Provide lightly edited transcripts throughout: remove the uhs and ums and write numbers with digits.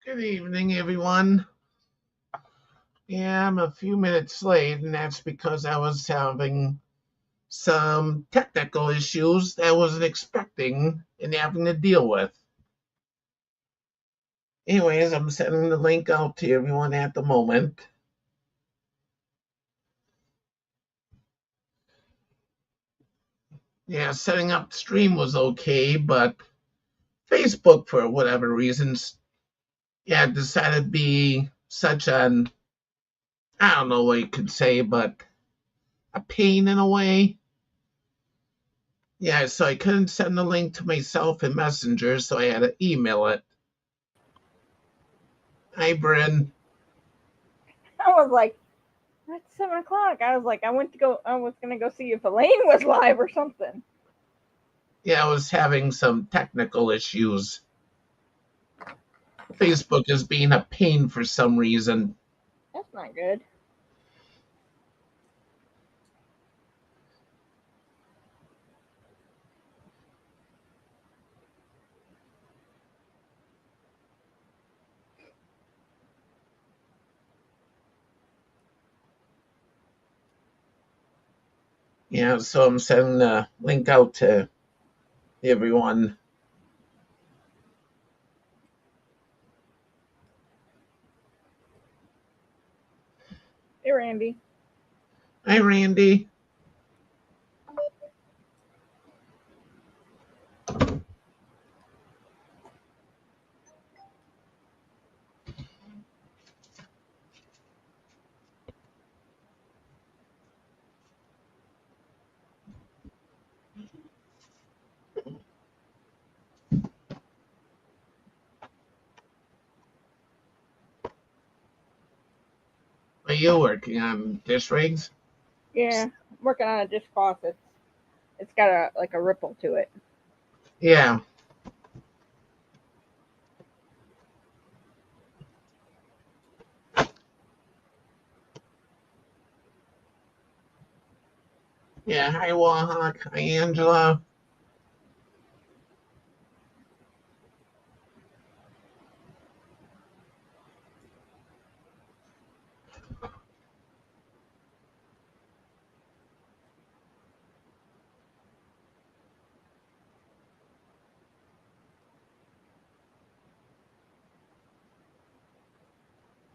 Good evening, everyone. Yeah, I'm a few minutes late, and that's because I was having some technical issues that I wasn't expecting and having to deal with. Anyways, I'm sending the link out to everyone at the moment. Yeah, setting up the stream was okay, but Facebook, for whatever reasons, decided to be such an, I don't know what you could say, but a pain in a way. Yeah, so I couldn't send the link to myself in Messenger, so I had to email it. Hi, Bryn. I was like, it's 7:00. I was like, I was gonna go see if Elaine was live or something. Yeah, I was having some technical issues. Facebook is being a pain for some reason. That's not good. Yeah, so I'm sending the link out to everyone. Hey, Randy. Hi, Randy. Are you working on dish rigs? Yeah, I'm working on a dishcloth. It's got a ripple to it. Yeah. Yeah, hi, Wahawk. Hi, Angela.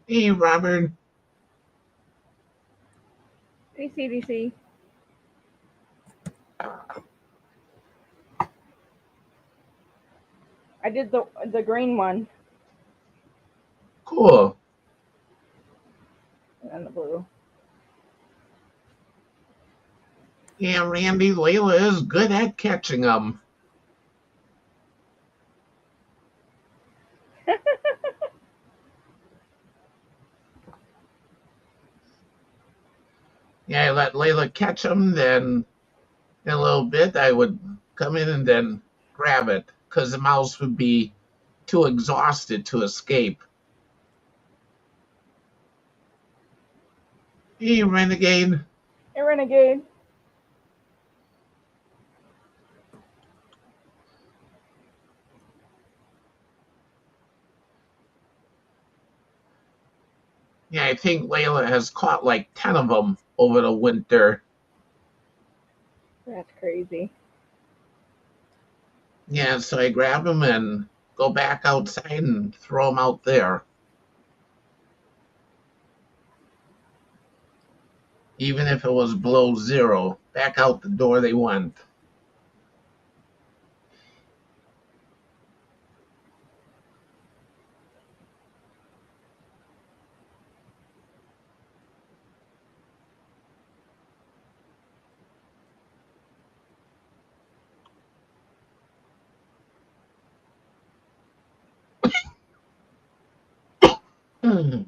Hey, Robert. Hey, CDC. I did the green one Cool. and the blue. Yeah, Randy, Layla is good at catching them. Yeah, I let Layla catch them, then in a little bit I would come in and then grab it because the mouse would be too exhausted to escape. Hey, Renegade. Hey, Renegade. Yeah, I think Layla has caught like 10 of them over the winter. That's crazy. Yeah, so I grab them and go back outside and throw them out there. Even if it was below zero, back out the door they went. Hmm.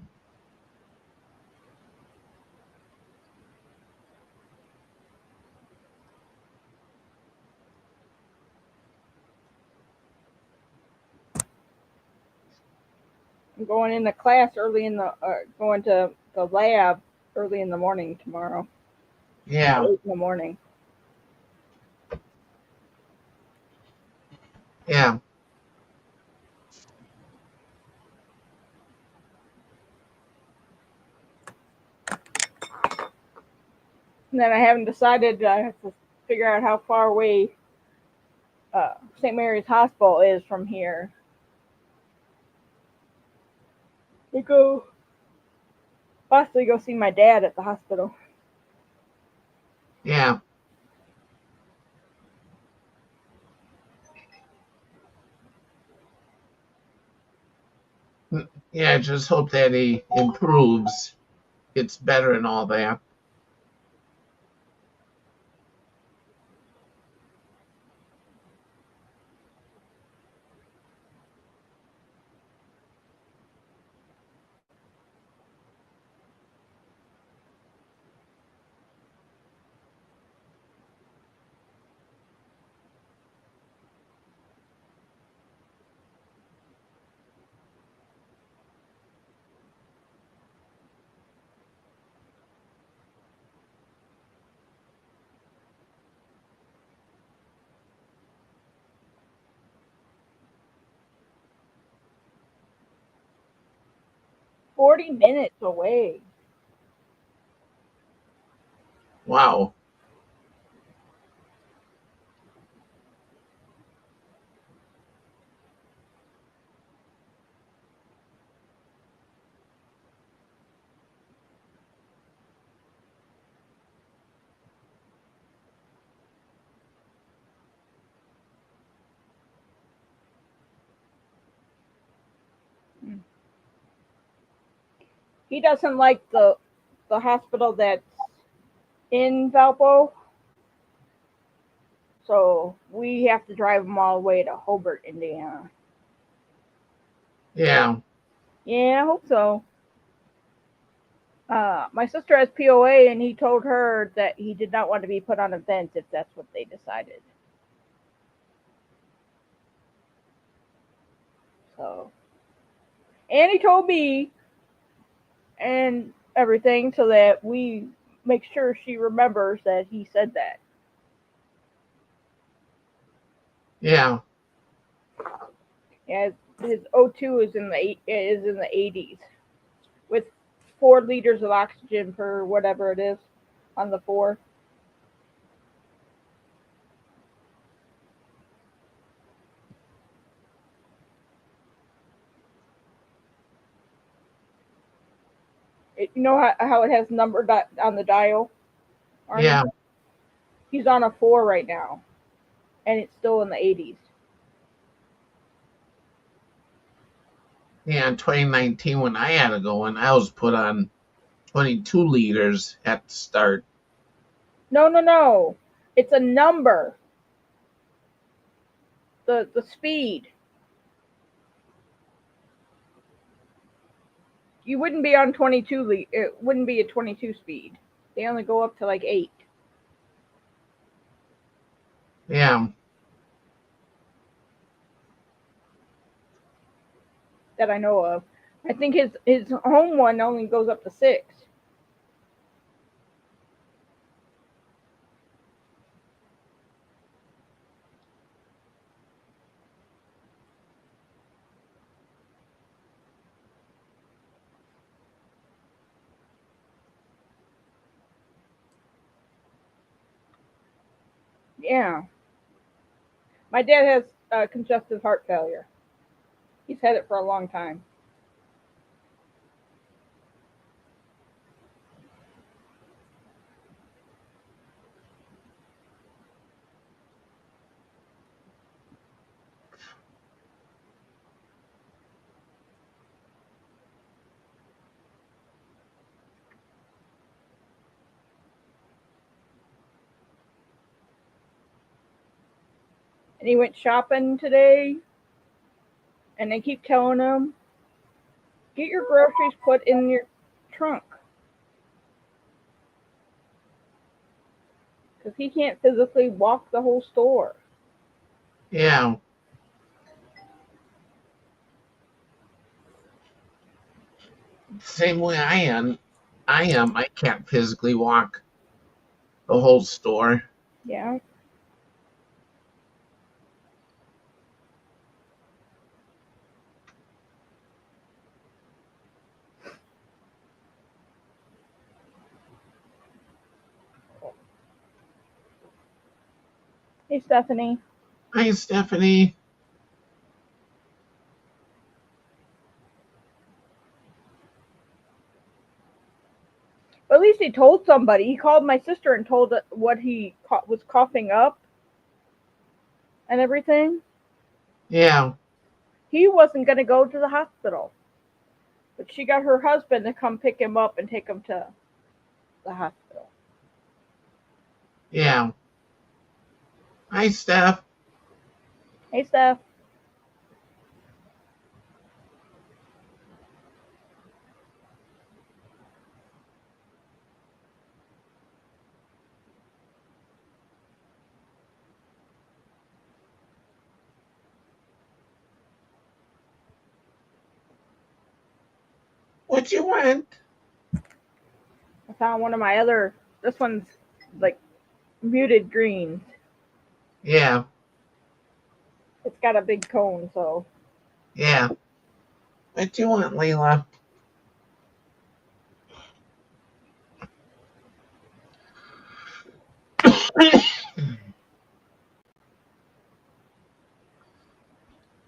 I'm going into class going to the lab early in the morning tomorrow. Yeah, 8 in the morning. yeah. And then I haven't decided. I have to figure out how far away St. Mary's Hospital is from here. To go possibly go see my dad at the hospital. Yeah. Yeah, just hope that he improves, gets better and all that. $40 away. Wow. He doesn't like the hospital that's in Valpo, so we have to drive him all the way to Hobart, Indiana. Yeah. Yeah, I hope so. My sister has POA, and he told her that he did not want to be put on a vent if that's what they decided. So, and he told me and everything so that we make sure she remembers that he said that. Yeah. Yeah, his O2 is in the 80s with 4 liters of oxygen per whatever it is on the 4. You know how it has number on the dial, Arnie? Yeah. He's on a 4 right now, and it's still in the 80s. Yeah. In 2019, when I had to go in, I was put on 22 liters at the start. No. It's a number. The speed. You wouldn't be on 22. It wouldn't be a 22 speed. They only go up to like 8. Yeah. That I know of. I think his home one only goes up to 6. Yeah. My dad has congestive heart failure. He's had it for a long time. And he went shopping today, and they keep telling him, get your groceries put in your trunk. Because he can't physically walk the whole store. Yeah. Same way I am. I can't physically walk the whole store. Yeah. Hey, Stephanie. Hi, Stephanie. At least he told somebody. He called my sister and told what he was coughing up and everything. Yeah. He wasn't going to go to the hospital, but she got her husband to come pick him up and take him to the hospital. Yeah. Hi, Steph. Hey, Steph. What you want? I found one of my other. This one's like muted greens. Yeah. It's got a big cone, so. Yeah. What you want, Layla?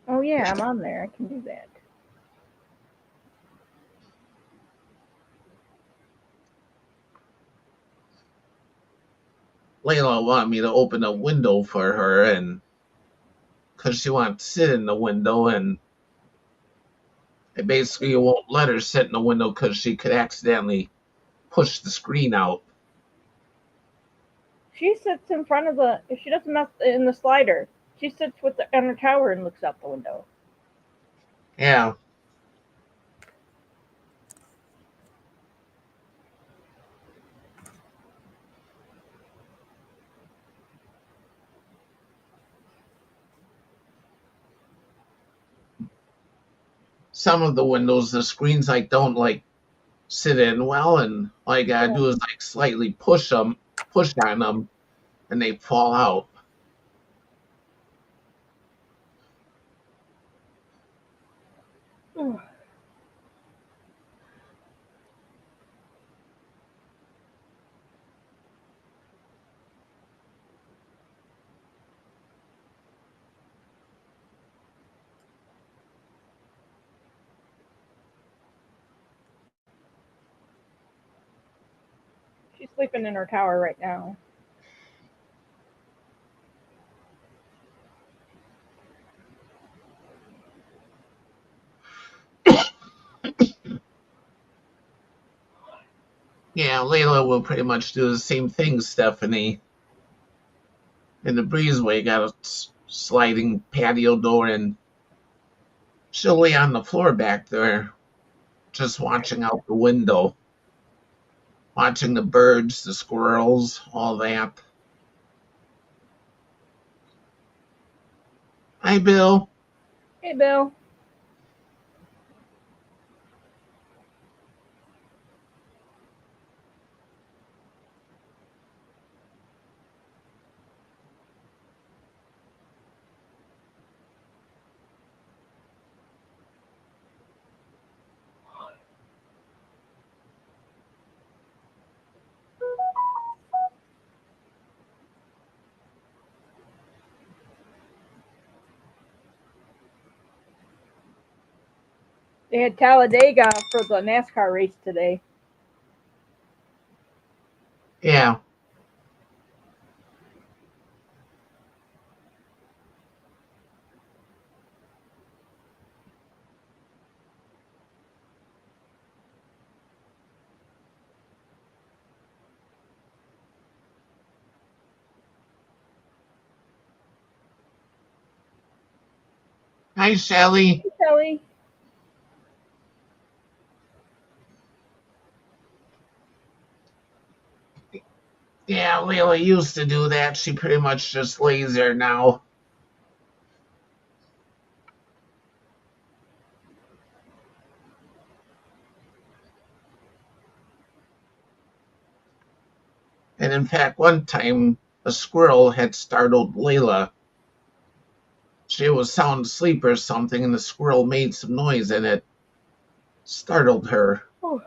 Oh yeah, I'm on there. I can do that. Layla wanted me to open a window for her, and because she wanted to sit in the window, and I basically won't let her sit in the window because she could accidentally push the screen out. She sits in front of the. If she doesn't mess in the slider, she sits with on her tower and looks out the window. Yeah. Some of the windows, the screens I don't like sit in well, and all I gotta do is like slightly push on them, and they fall out. She's sleeping in her tower right now. Yeah, Layla will pretty much do the same thing, Stephanie. In the breezeway, got a sliding patio door, and she'll lay on the floor back there, just watching out the window, watching the birds, the squirrels, all that. Hi, Bill. Hey, Bill. They had Talladega for the NASCAR race today. Yeah. Hi, Shelly. Hey, Shelly. Yeah, Layla used to do that. She pretty much just lays there now. And in fact, one time a squirrel had startled Layla. She was sound asleep or something, and the squirrel made some noise, and it startled her. Oh.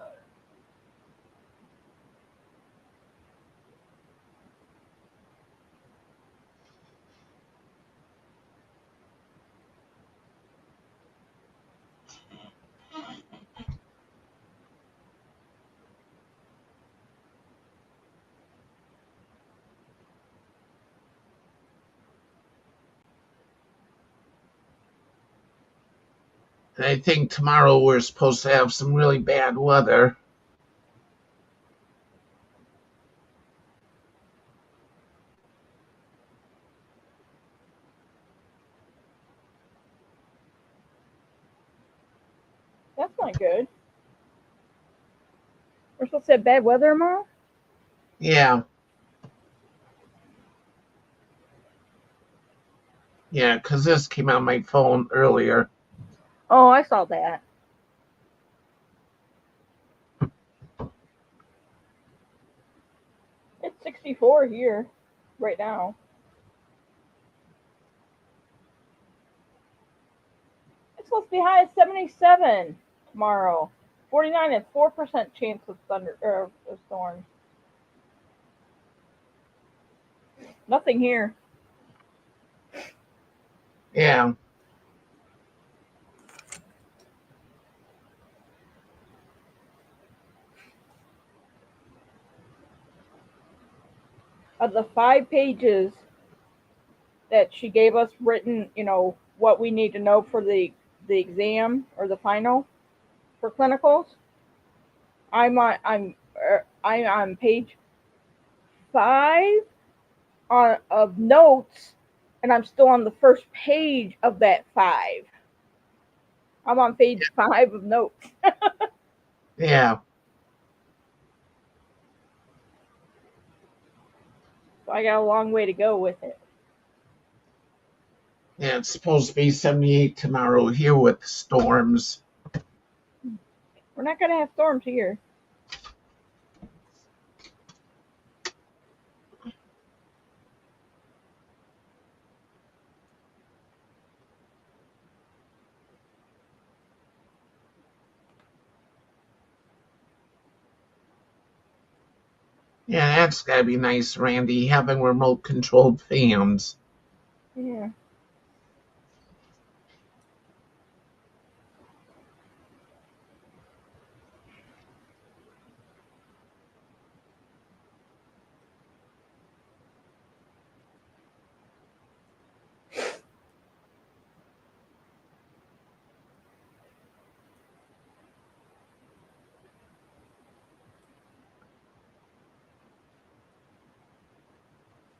And I think tomorrow we're supposed to have some really bad weather. That's not good. We're supposed to have bad weather tomorrow? Yeah. Yeah, because this came on my phone earlier. Oh, I saw that. It's 64 here right now. It's supposed to be high at 77 tomorrow. 49 and 4% chance of thunder or of storms. Nothing here. Yeah. Of the 5 pages that she gave us written, what we need to know for the exam or the final for clinicals. I'm on page 5 of notes, and I'm still on the first page of that 5. I'm on page 5 of notes. Yeah. So I got a long way to go with it. Yeah, it's supposed to be 78 tomorrow here with storms. We're not going to have storms here. Yeah, that's gotta be nice, Randy, having remote controlled fans. Yeah.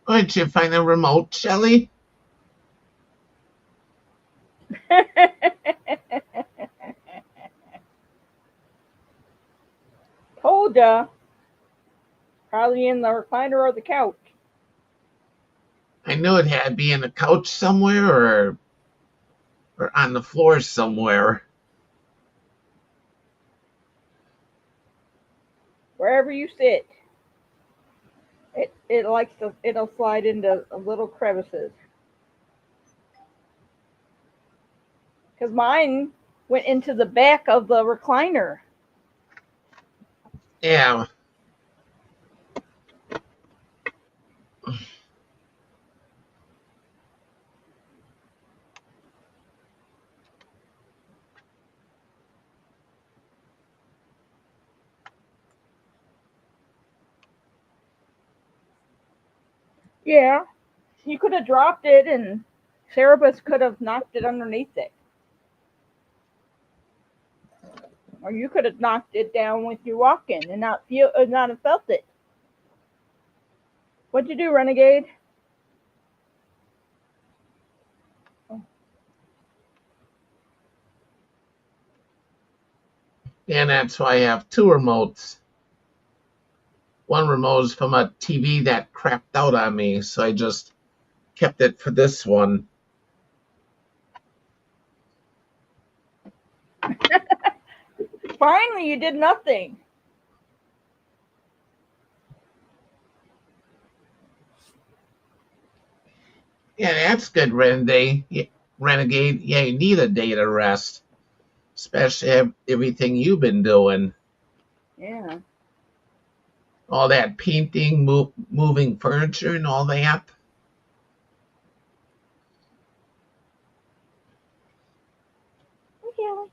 Where'd you find a remote, Shelley? Told ya. Probably in the recliner or the couch. I knew it had to be in a couch somewhere or on the floor somewhere. Wherever you sit, it'll slide into little crevices. Because mine went into the back of the recliner. Yeah. Yeah, you could have dropped it, and Cerebus could have knocked it underneath it, or you could have knocked it down with you walking and not have felt it. What'd you do, Renegade? And that's why I have two remotes. One remote is from a TV that crapped out on me, so I just kept it for this one. Finally, you did nothing. Yeah, that's good, Renegade. Yeah, you need a day to rest, especially everything you've been doing. Yeah. All that painting, moving furniture, and all that. Okay.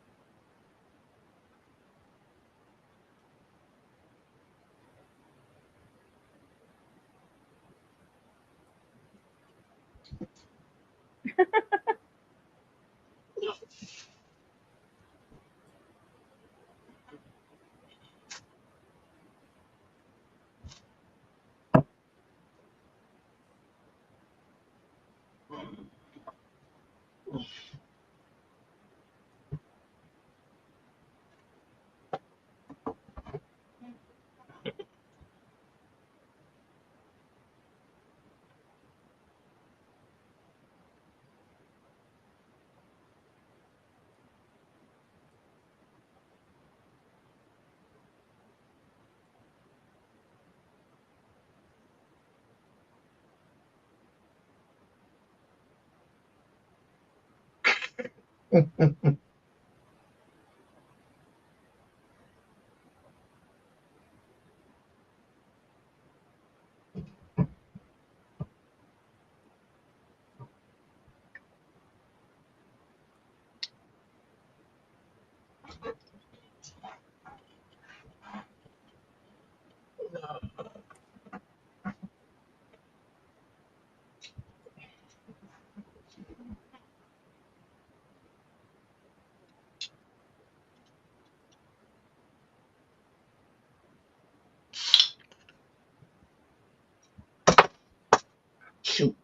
Shoot.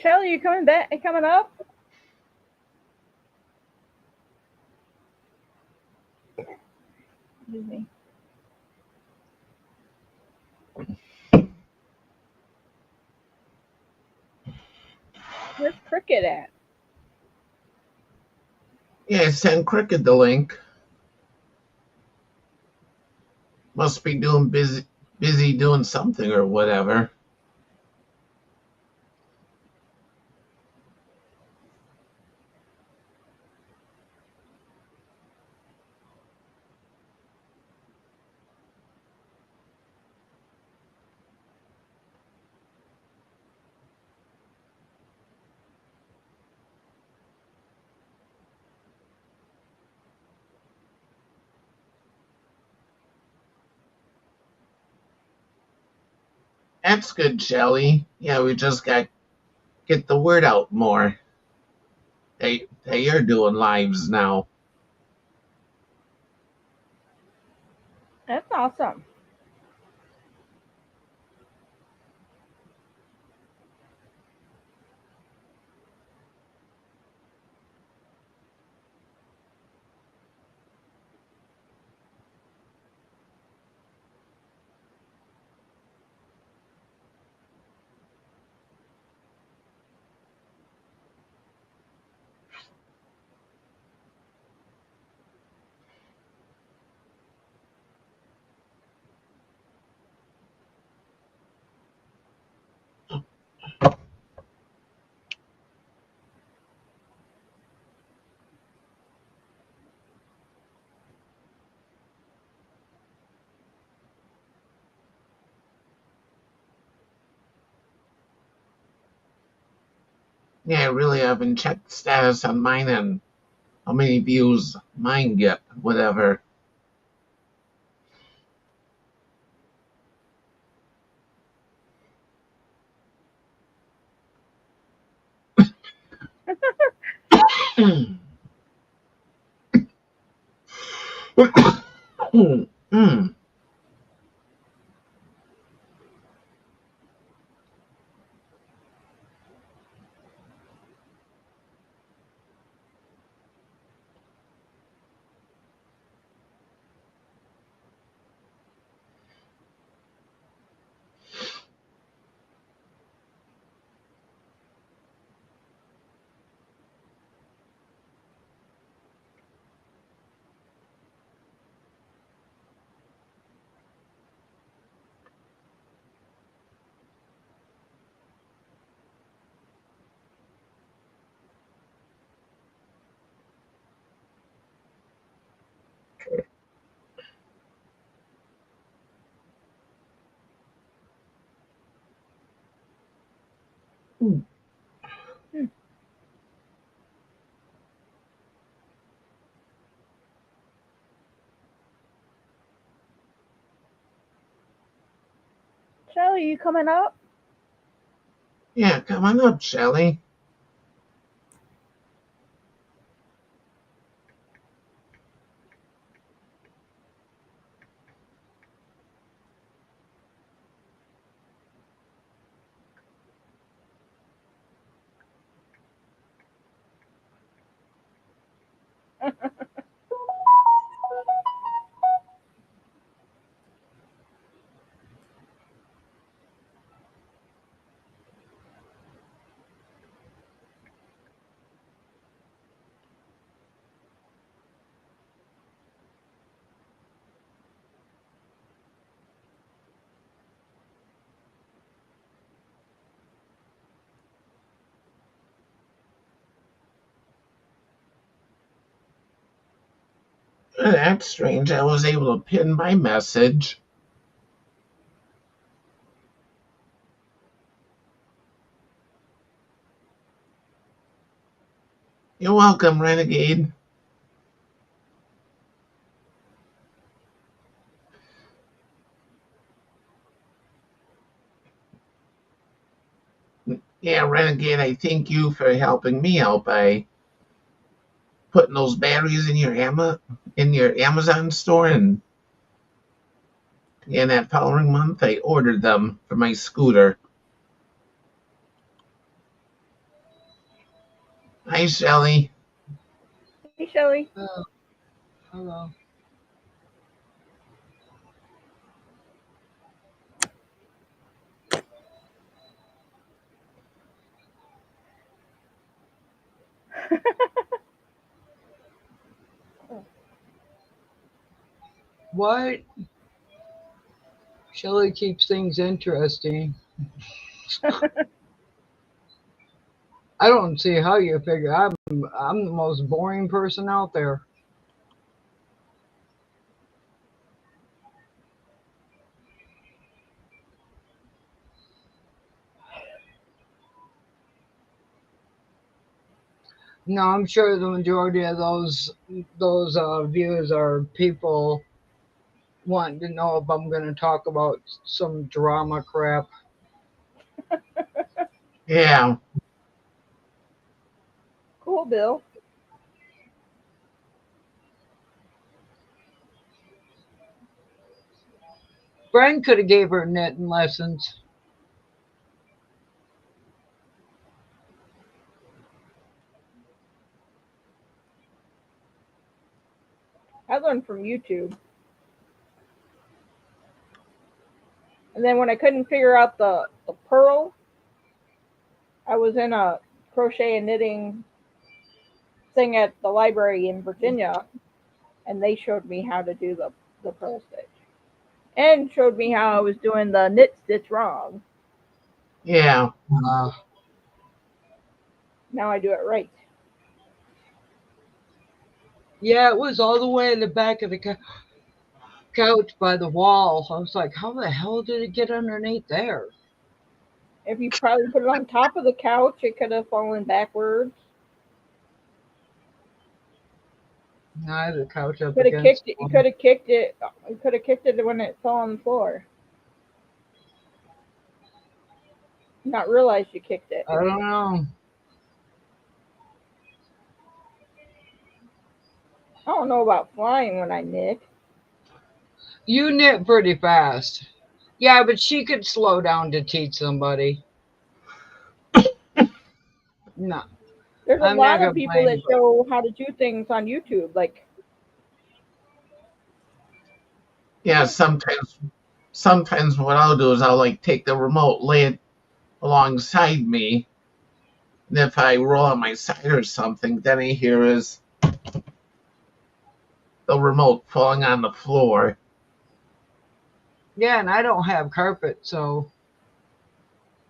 Shelly, you coming back? Coming up? Excuse me. Where's Cricket at? Yeah, send Cricket the link. Must be doing busy doing something or whatever. That's good, Shelly. Yeah, we just got get the word out more. They are doing lives now. That's awesome. Yeah, I really haven't checked the status on mine and how many views mine get, whatever. Mm. Hmm. Shelly, you coming up? Yeah, come on up, Shelly. That's strange. I was able to pin my message. You're welcome, Renegade. Yeah, Renegade, I thank you for helping me out by putting those batteries in your Amazon store, and in that following month I ordered them for my scooter. Hi, Shelly. Hey, Shelly. Oh, hello. What? Shelley keeps things interesting. I don't see how you figure I'm the most boring person out there. No, I'm sure the majority of those views are people wanting to know if I'm going to talk about some drama crap. Yeah. Cool, Bill. Brian could have gave her knitting lessons. I learned from YouTube. And then when I couldn't figure out the purl, I was in a crochet and knitting thing at the library in Virginia, and they showed me how to do the purl stitch. And showed me how I was doing the knit stitch wrong. Yeah. Now I do it right. Yeah, it was all the way in the back of the couch by the wall. I was like, how the hell did it get underneath there? If you probably put it on top of the couch, it could have fallen backwards. No, I had the couch up Could have against kicked it. the You wall. could have kicked it. You could have kicked it when it fell on the floor. Not realize you kicked it. I don't know. I don't know about flying when I knit. You knit pretty fast. Yeah, but she could slow down to teach somebody. No, There's a I'm not lot of gonna people that blame. show how to do things on YouTube. Like, Yeah, sometimes what I'll do is I'll like take the remote, lay it alongside me, and if I roll on my side or something, then I hear is the remote falling on the floor. Yeah, and I don't have carpet, so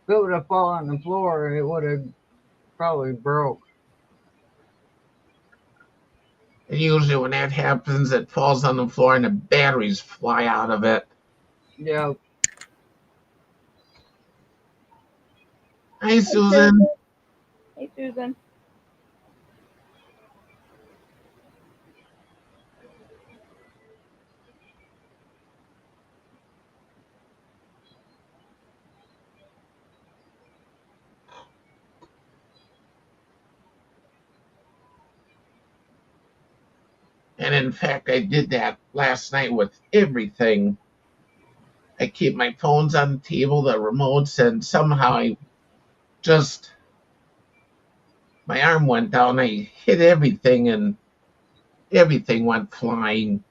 if it would have fallen on the floor, it would have probably broke. And usually when that happens, it falls on the floor and the batteries fly out of it. Yeah. Hi, hey, Susan. Susan. Hey, Susan. And in fact, I did that last night with everything. I keep my phones on the table, the remotes, and somehow I just, my arm went down. I hit everything and everything went flying.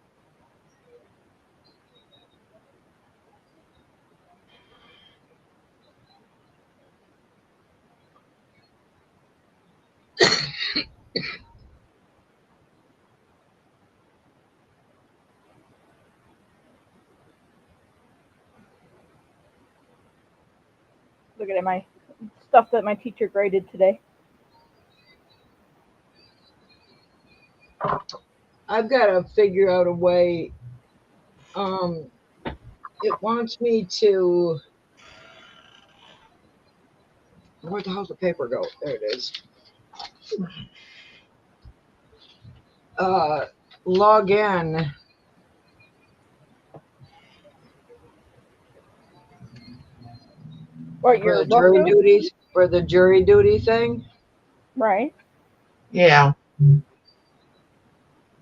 Looking at my stuff that my teacher graded today. I've got to figure out a way. It wants me to. Where the hell's the paper go? There it is. Log in. What For your the jury logos? duties, for the jury duty thing, Right. Yeah.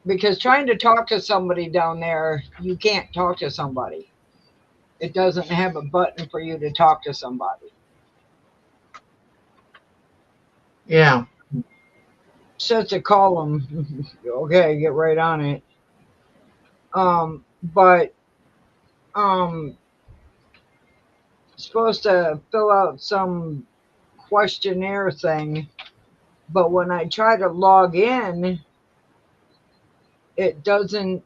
because trying to talk to somebody down there, you can't talk to somebody. It doesn't have a button for you to talk to somebody. Yeah. Sets a column. Okay, get right on it. But supposed to fill out some questionnaire thing, but when I try to log in, it doesn't.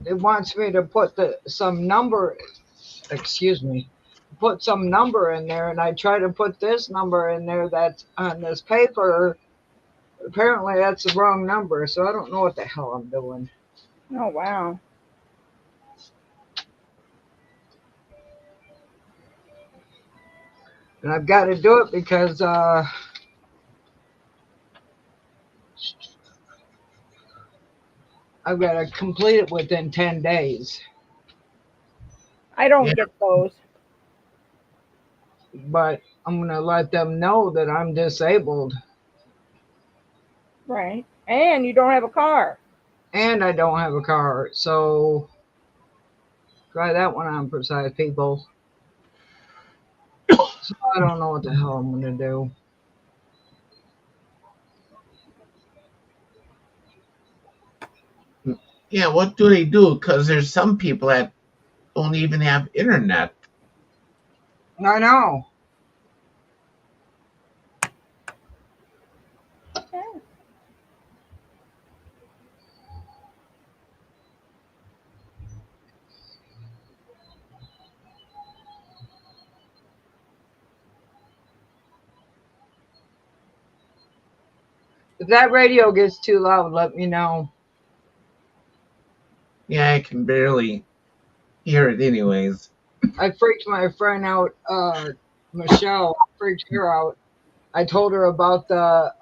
It wants me to put some number. Excuse me. Put some number in there, and I try to put this number in there that's on this paper. Apparently, that's the wrong number, so I don't know what the hell I'm doing. Oh wow. And I've got to do it because I've got to complete it within 10 days. I don't Yeah. get those. But I'm going to let them know that I'm disabled Right. And you don't have a car. and I don't have a car. So try that one on, precise people. So I don't know what the hell I'm going to do. Yeah, what do they do? Because there's some people that don't even have internet. I know. Yeah. If that radio gets too loud, let me know. Yeah, I can barely hear it anyways. I freaked my friend out, Michelle, freaked her out. I told her about the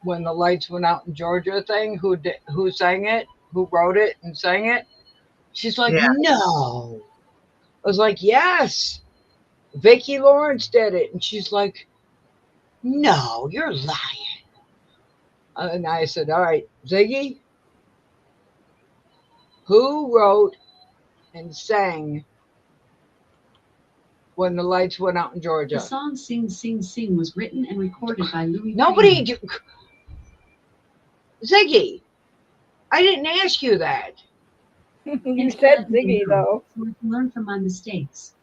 when the lights went out in Georgia thing. Who sang it? Who wrote it and sang it? She's like, Yeah. no. I was like, yes. Vicki Lawrence did it, and she's like, no, you're lying. And I said, all right, Ziggy, who wrote and sang when the lights went out in The Georgia? song Sing Sing Sing was written and recorded by Louis Nobody. Prima. Ziggy, I didn't ask you that. You And to said let me Ziggy know, though. so I can learn from my mistakes.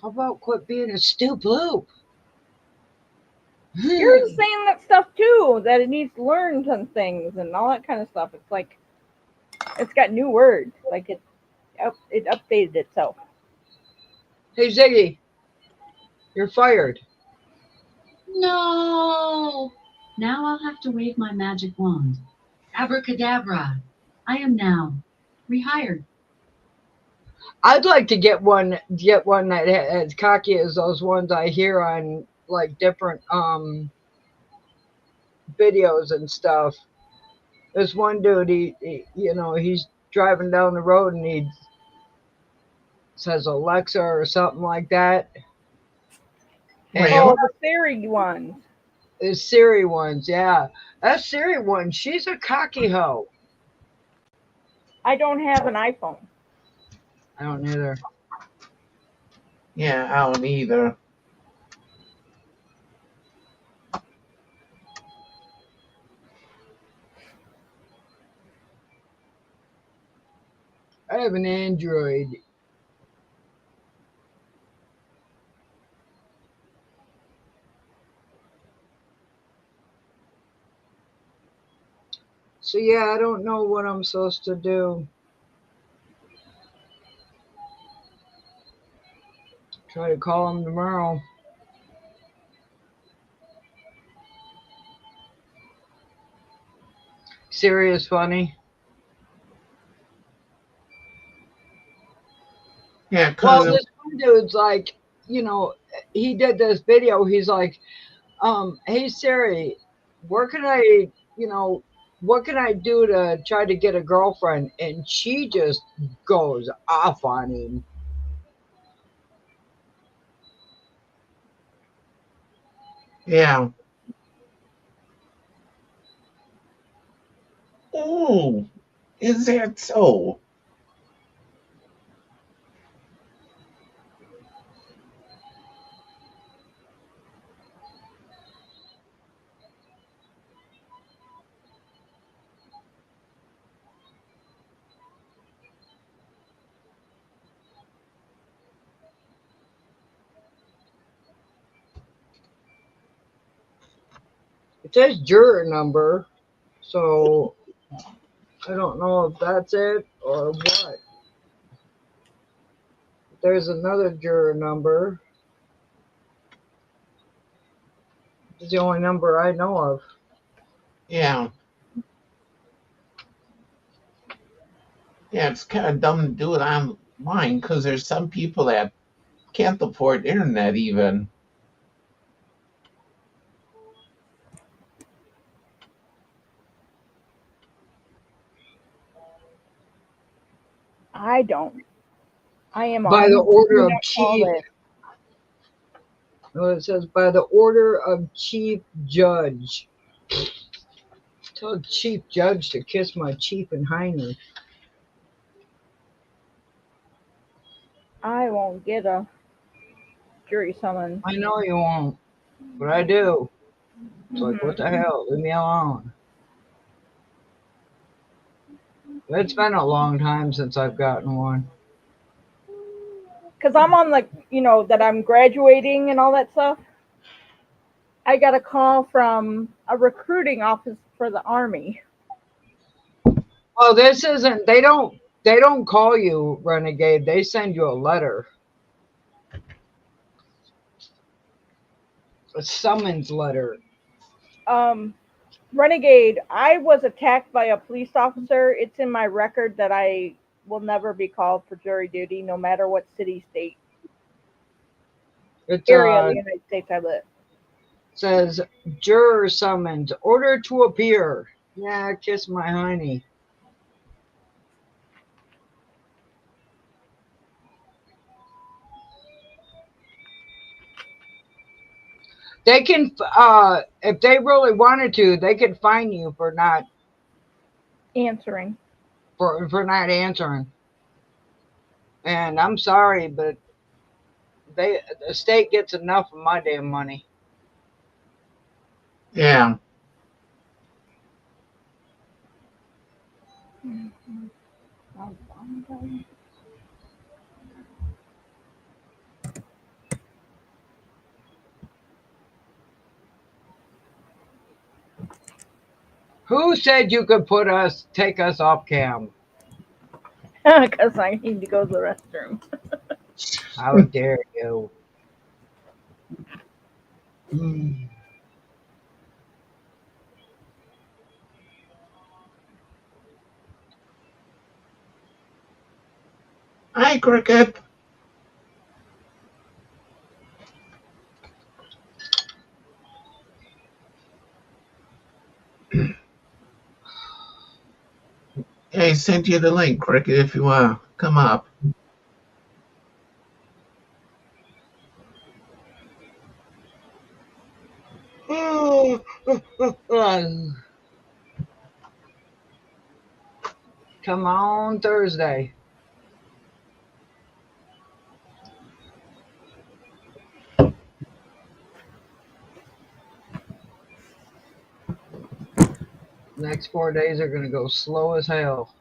How about quit being a stoop-loop? You're saying that stuff too, that it needs to learn some things and all that kind of stuff. It's like it's got new words. Like it updated itself. Hey, Ziggy, you're fired. No! Now I'll have to wave my magic wand. Abracadabra! I am now rehired. I'd like to get one that as cocky as those ones I hear on like different videos and stuff. There's one dude, he's driving down the road and he says Alexa or something like that. Wait, Oh, the Siri ones. The Siri ones, yeah. That Siri one, she's a cocky hoe. I don't have an iPhone. I don't either. yeah, I don't either. I have an Android. So yeah, I don't know what I'm supposed to do. Try to call him tomorrow. Serious funny. Yeah, Well, because this one dude's like, you know, he did this video. He's like, hey Siri, where can I, you know, what can I do to try to get a girlfriend? And she just goes off on him. yeah. Oh, is that so? It says juror number, so I don't know if that's it or what. There's another juror number. It's the only number I know of. Yeah. Yeah, it's kind of dumb to do it online because there's some people that can't afford internet even. I don't. I am By the on order do of not call chief, list. it says by the order of chief judge. Tell chief judge to kiss my chief and hiney. I won't get a jury summons. I know you won't, but I do. It's like, what Mhm. the hell? Leave me alone. It's been a long time since I've gotten one. Because I'm on like, you know, that I'm graduating and all that stuff. I got a call from a recruiting office for the Army. Oh, this isn't. They don't call you renegade. They send you a letter, a summons letter. Renegade, I was attacked by a police officer. It's in my record that I will never be called for jury duty, no matter what city, state, It's area of the United States I live. says juror summoned, order to appear. Yeah, kiss my hiney. They can, if they really wanted to, they could fine you for not Answering. for not answering. And I'm sorry, but the state gets enough of my damn money. Yeah. Who said you could take us off cam? Because I need to go to the restroom. How dare you? Hmm. Hi, Cricket. Hey, sent you the link, Cricket, if you want to come up. Come on Thursday. Next 4 days are gonna go slow as hell.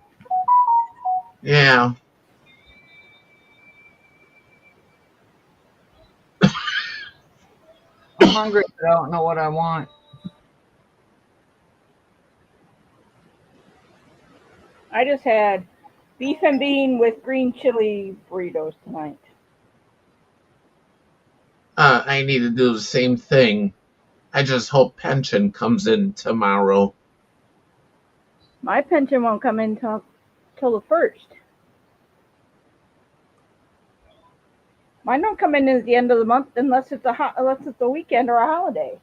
Yeah. I'm hungry, but I don't know what I want. I just had beef and bean with green chili burritos tonight. I need to do the same thing. I just hope pension comes in tomorrow. My pension won't come in till the 1st. Mine don't come in at the end of the month unless it's a weekend or a holiday.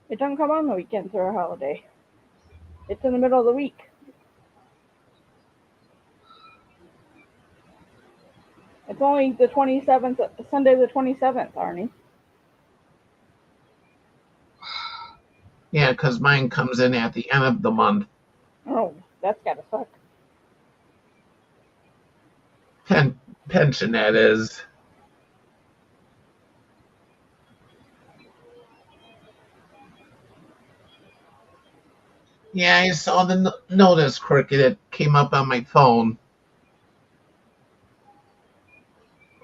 It doesn't come on the weekends or a holiday. It's in the middle of the week. It's only the 27th, Sunday the 27th, Arnie. Yeah, because mine comes in at the end of the month. Oh, that's gotta suck. Pension, that is. Yeah, I saw the notice, Cricket. It came up on my phone.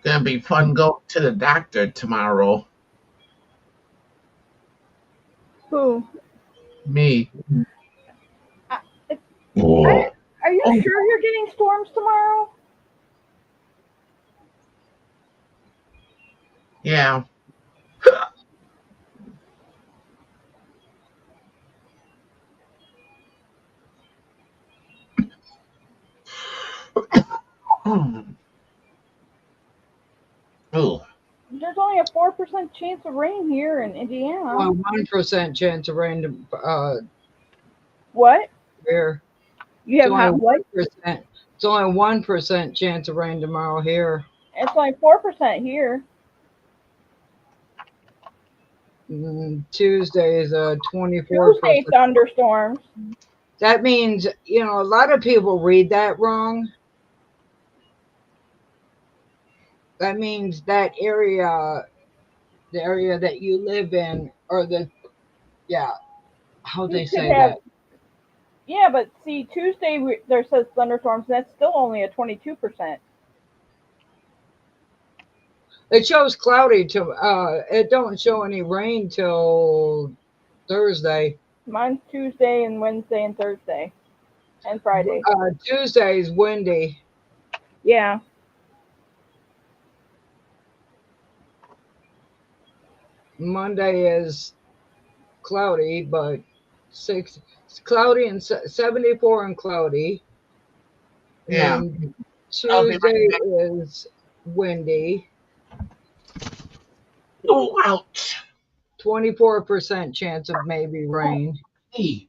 Gonna be fun going to the doctor tomorrow. Who? Me. Are you sure you're getting storms tomorrow? Yeah. Oh. There's only a 4% chance of rain here in Indiana. Only 1% chance of rain What? here. You have It's what? 1%. It's only 1% chance of rain tomorrow here. It's only 4% here. Tuesday is 24%. Tuesday thunderstorms. That means, a lot of people read that wrong. That means that area, the area that you live in, or how they say that. Yeah, but see, Tuesday there says thunderstorms, and that's still only a 22%. It shows cloudy it don't show any rain till Thursday. Mine's Tuesday and Wednesday and Thursday and Friday. Tuesday is windy. Yeah. Monday is cloudy, but it's cloudy and 74 and cloudy. Yeah. And Tuesday is windy. Oh, ouch. 24% chance of maybe rain. Hey.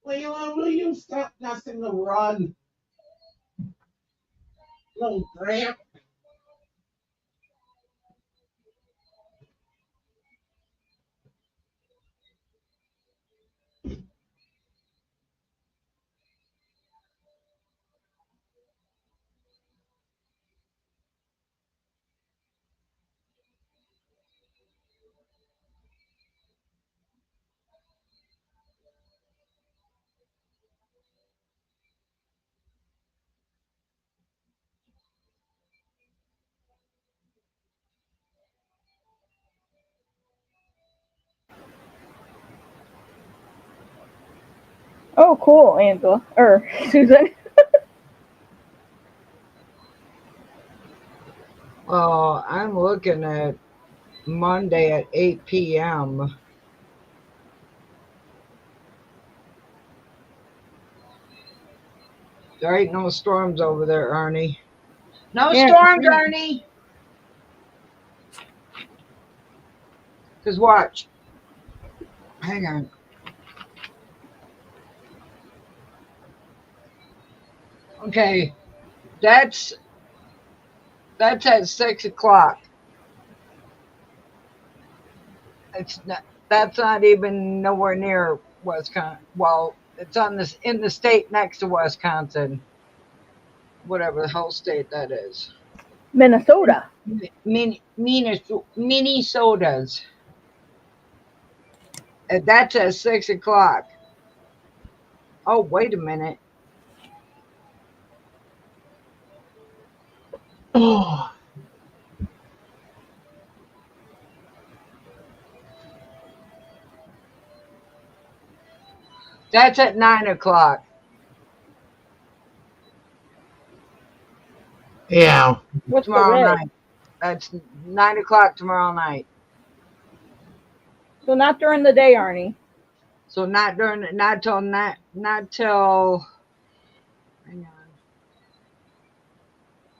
Layla, will you stop messing the run? Little brat. Oh, cool, Angela. Or Susan. I'm looking at Monday at 8 p.m. There ain't no storms over there, Arnie. No storms, Arnie. Because watch. Hang on. Okay. That's at 6 o'clock. That's not even nowhere near Wisconsin. Well, it's in the state next to Wisconsin. Whatever the whole state that is. Minnesota. Minnesota's. And that's at 6 o'clock. Oh, wait a minute. Oh. That's at 9 o'clock. Yeah. What's the Tomorrow red? night. That's 9 o'clock tomorrow night. So not during the day, Arnie. So not till hang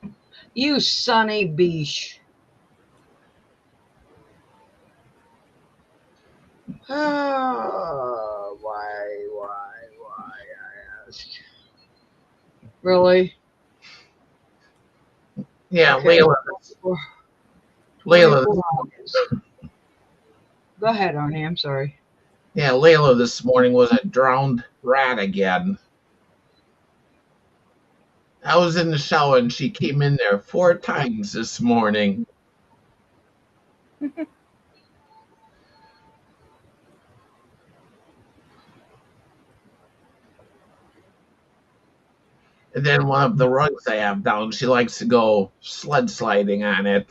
on. You sonny beesh. Oh, why, I ask. Really? Yeah, Okay. Layla. 24 Layla. August. Go ahead, Arnie. I'm sorry. Yeah, Layla this morning was a drowned rat again. I was in the shower and she came in there 4 times this morning. And then one of the rugs I have down, she likes to go sled sliding on it.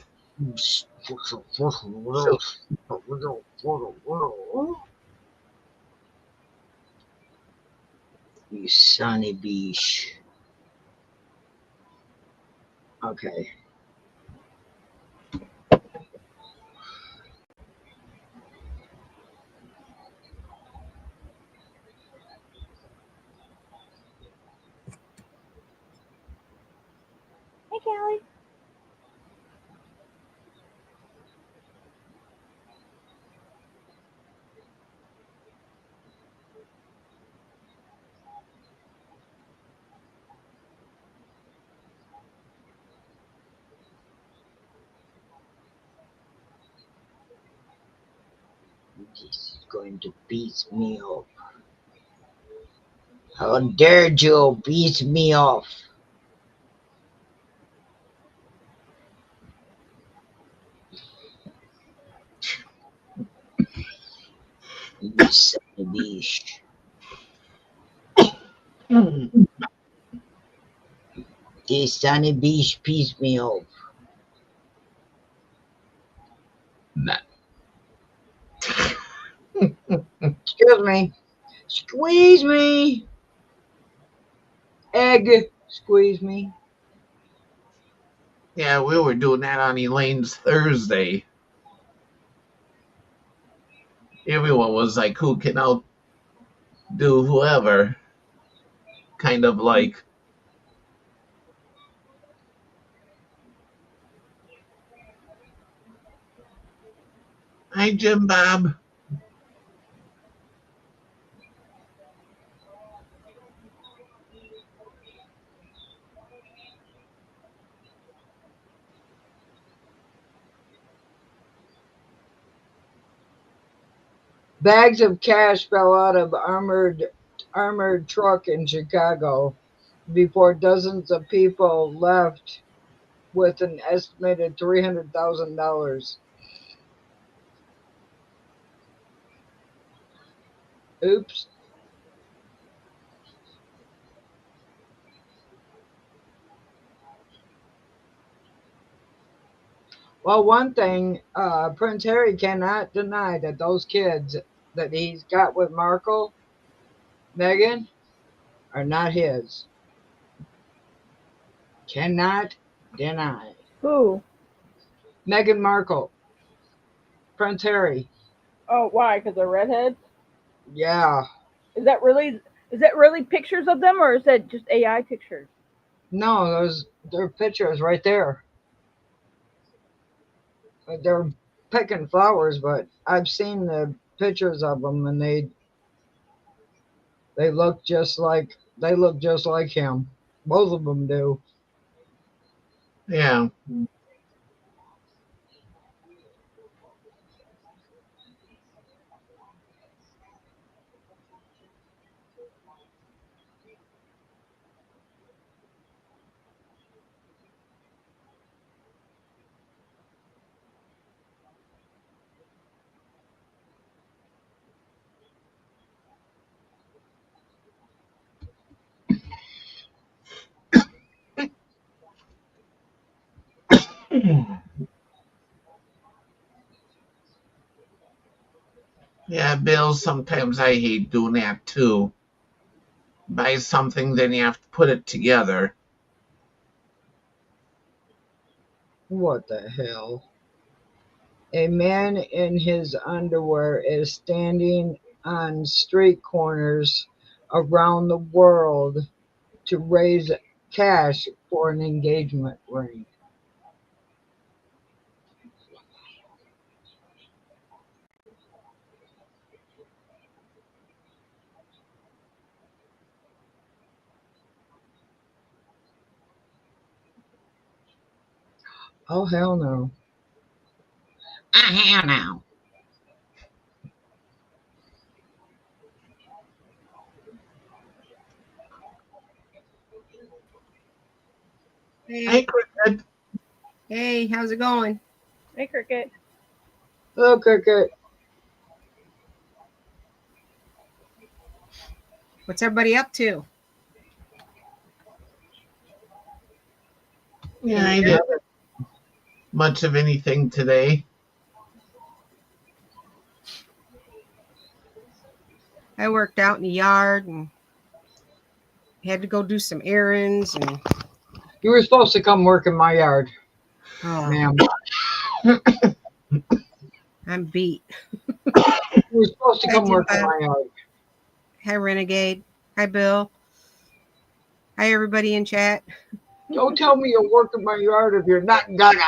You sonny beesh. Okay. Hey, Callie. He's going to beat me up. How dare Joe beat me off? You sonny beesh. This sonny beesh beats me off. Excuse me. Squeeze me. Egg. Squeeze me. Yeah, we were doing that on Elaine's Thursday. Everyone was like, who can outdo whoever? Kind of like. Hi, Jim Bob. Bags of cash fell out of armored truck in Chicago before dozens of people left with an estimated $300,000. Oops. Well, one thing, Prince Harry cannot deny that those kids that he's got with Markle, Meghan, are not his. Cannot deny. Who? Meghan Markle, Prince Harry. Oh, why? Because they're redheads? Yeah. Is that really pictures of them, or is that just AI pictures? No, they're pictures right there. They're picking flowers, but I've seen the pictures of them, and they look just like him. Both of them do. Yeah. Yeah, Bill, sometimes I hate doing that too. buy something, then you have to put it together. What the hell? A man in his underwear is standing on street corners around the world to raise cash for an engagement ring. Oh, hell no. Hell no. Hey, Hey, Cricket. hey, how's it going? Hey, Cricket. Hello, Cricket. What's everybody up to? Yeah, I didn't much of anything today. I worked out in the yard and had to go do some errands and You were supposed to come work in my yard, oh, ma'am. I'm beat. You were supposed to Hey, come work in Jimbo. my yard. Hi, Renegade. Hi, Bill. Hi, everybody in chat. Don't tell me you'll work in my yard if you're not gonna.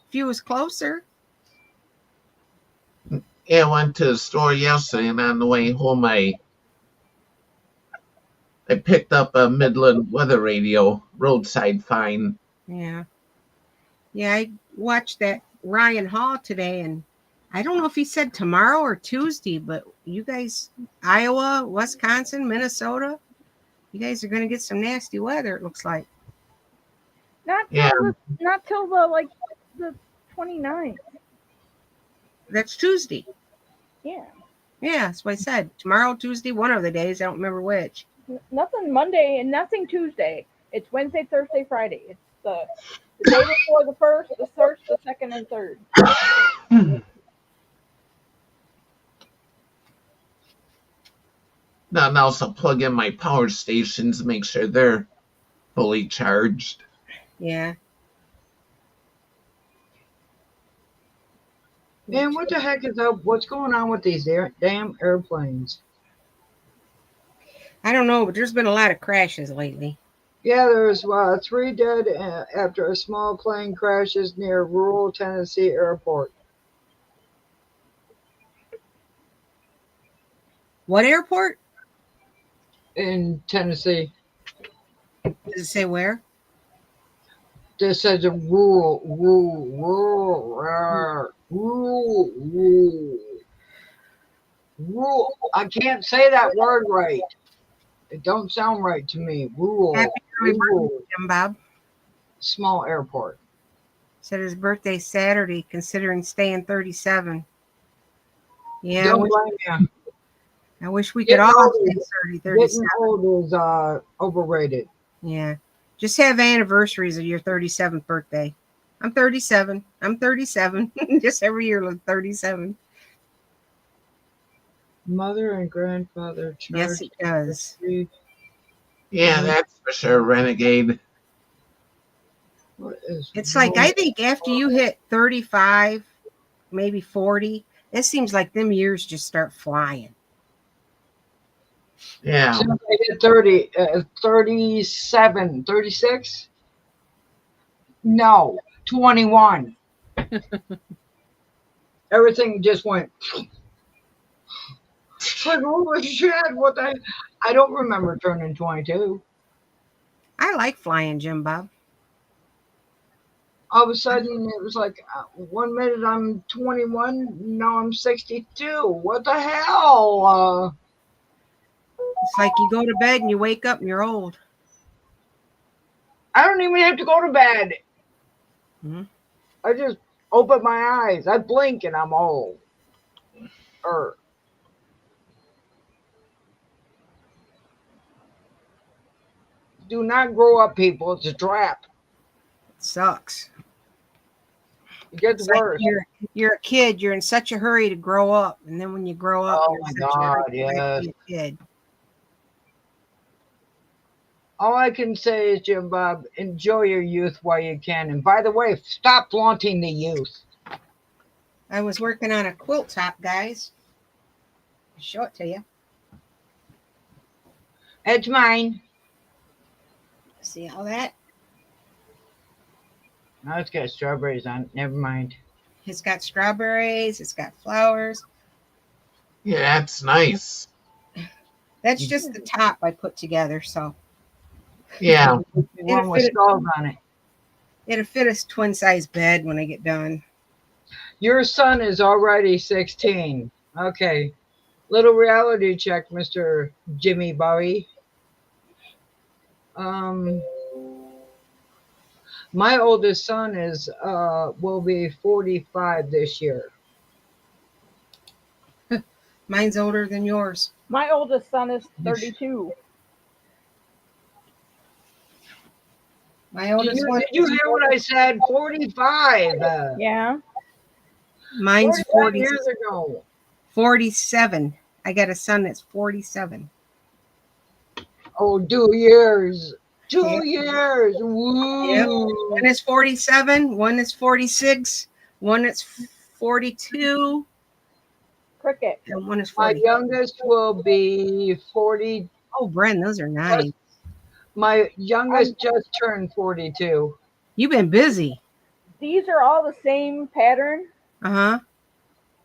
If you was closer, Yeah, I went to the store yesterday, and on the way home, I picked up a Midland weather radio, roadside find. yeah. Yeah, I watched that Ryan Hall today, and I don't know if he said tomorrow or Tuesday, but you guys, Iowa, Wisconsin, Minnesota, you guys are going to get some nasty weather, it looks like. Not till Yeah. the 29th. That's Tuesday. Yeah. Yeah, that's what I said. Tomorrow, Tuesday, one of the days. I don't remember which. Nothing Monday and nothing Tuesday. It's Wednesday, Thursday, Friday. It's the day before the first, the first, the second, and third. Now, and also plug in my power stations, make sure they're fully charged. Yeah. Man, what the heck is up? What's going on with these damn airplanes? I don't know, but there's been a lot of crashes lately. Yeah, there's 3 dead after a small plane crashes near rural Tennessee airport. What airport? In Tennessee. Does it say where? This says a rural. I can't say that word right. It don't sound right to me. Rural. Happy early Rural. birthday, Jim Bob. Small airport. Said his birthday Saturday, considering staying 37. Yeah, Don't blame you. I wish we could Getting all old stay is- 37. Getting old is overrated. Yeah. Just have anniversaries of your 37th birthday. I'm 37. I'm 37. Just every year, like 37. Mother and grandfather Yes, charged. it does. Yeah, that's for sure, Renegade. What is It's like, I think after you hit 35, maybe 40, it seems like them years just start flying. Yeah. Since I hit 37, 36? No, 21. Everything just went. Like, holy shit, what the? I don't remember turning 22. I like flying, Jim Bob. All of a sudden, it was like 1 minute I'm 21, now I'm 62. What the hell? It's like you go to bed and you wake up and you're old. I don't even have to go to bed. Mhm. I just open my eyes. I blink and I'm old. Do not grow up, people. It's a trap. It sucks. It gets It's like worse. you're a kid. You're in such a hurry to grow up, and then when you grow up, Oh you're my in such a hurry God, to go back to yes. be a kid. All I can say is, Jim Bob, enjoy your youth while you can. And by the way, stop flaunting the youth. I was working on a quilt top, guys. I'll show it to you. It's mine. See all that? Now it's got strawberries on it. Never mind. It's got strawberries. It's got flowers. Yeah, that's nice. That's just the top I put together, so Yeah. The one with skulls on it. it'll fit a twin size bed when I get done. Your son is already 16. Okay. Little reality check, Mr. Jimmy Bowie. My oldest son is will be 45 this year. Mine's older than yours. My oldest son is 32. My Did oldest one. did you hear what I said? 45. Yeah. Mine's 45 40, years ago. 47. I got a son that's 47. Oh, 2 years. 2 Yep. years. Woo. One is 47. One is 46. One is 42. Cricket. And one is My 40. youngest will be 40. Oh, Bren, those are nice. My youngest just turned 42. You've been busy. These are all the same pattern, Uh-huh.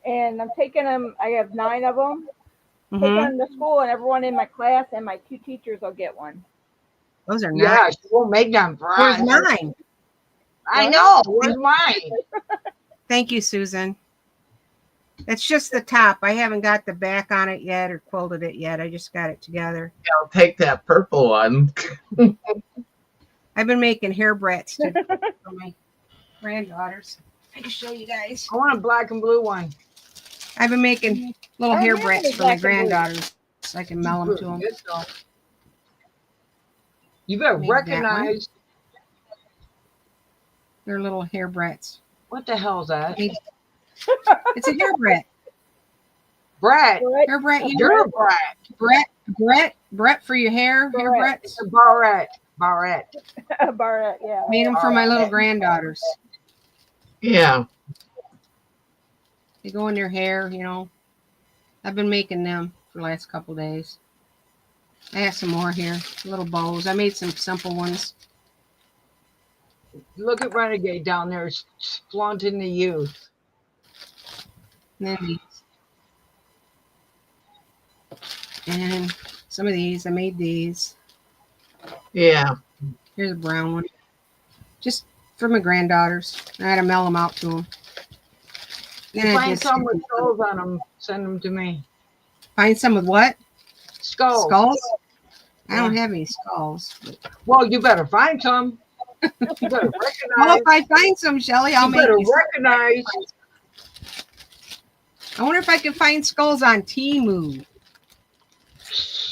and I'm taking them. I have 9 of them. Taking Mm-hmm. them to school, and everyone in my class and my 2 teachers will get one. Those are Yeah, nice. she won't make them for Where's us. mine? I know. Where's mine? Thank you, Susan. It's just the top. I haven't got the back on it yet or quilted it yet. I just got it together. I'll take that purple one. I've been making hair brats for my granddaughters. I can show you guys. I want a black and blue one. I've been making little Oh, hair yeah, brats the for my black and blue. granddaughters so I can mail them to them. Good stuff. You better Made that recognize They're little hair brats. what the hell is that? It's a hair brat. Brett. Right? Hair brat. You're a Brett. Brett for your hair. Hair Brett. brats. It's a Barrett. Barrett. Barrett, yeah. Made them for my little granddaughters. Yeah. They go in their hair, you know. I've been making them for the last couple days. I have some more here, little bows. I made some simple ones. Look at Renegade down there flaunting the youth. And then these. And some of these, I made these. Yeah. Here's a brown one. Just for my granddaughters. I had to mail them out to them. Then I Find just some with skulls on them. Send them to me. find some with what? Skulls. Skulls? I don't have any skulls. Well, you better find some. You better Well, recognize. if I find some, Shelly, I'll You make better you some. recognize. I wonder if I can find skulls on Temu.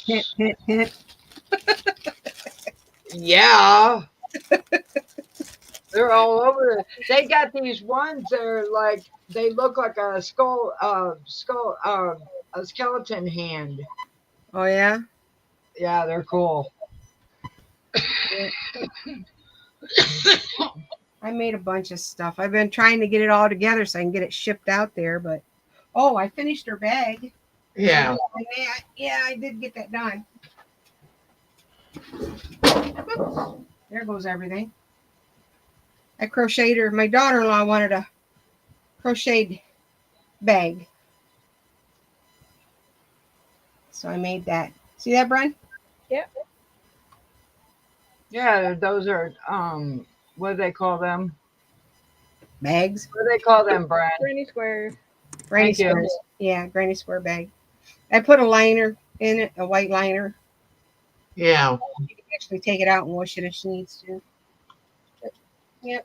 Hint, hint, hint. Yeah. They're all over it. They got these ones that are like they look like a a skeleton hand. Oh, yeah? Yeah, they're cool. I made a bunch of stuff. I've been trying to get it all together so I can get it shipped out there, but oh, I finished her bag. Yeah. Yeah, I did get that done. There goes everything. I crocheted her. My daughter-in-law wanted a crocheted bag. So I made that. See that, Brian? Yeah, those are what do they call them? Bags. What do they call them, Brad? Granny Square. Granny Thank you. squares. Yeah, granny square bag. I put a liner in it, a white liner. Yeah. You can actually take it out and wash it if she needs to. But, yep.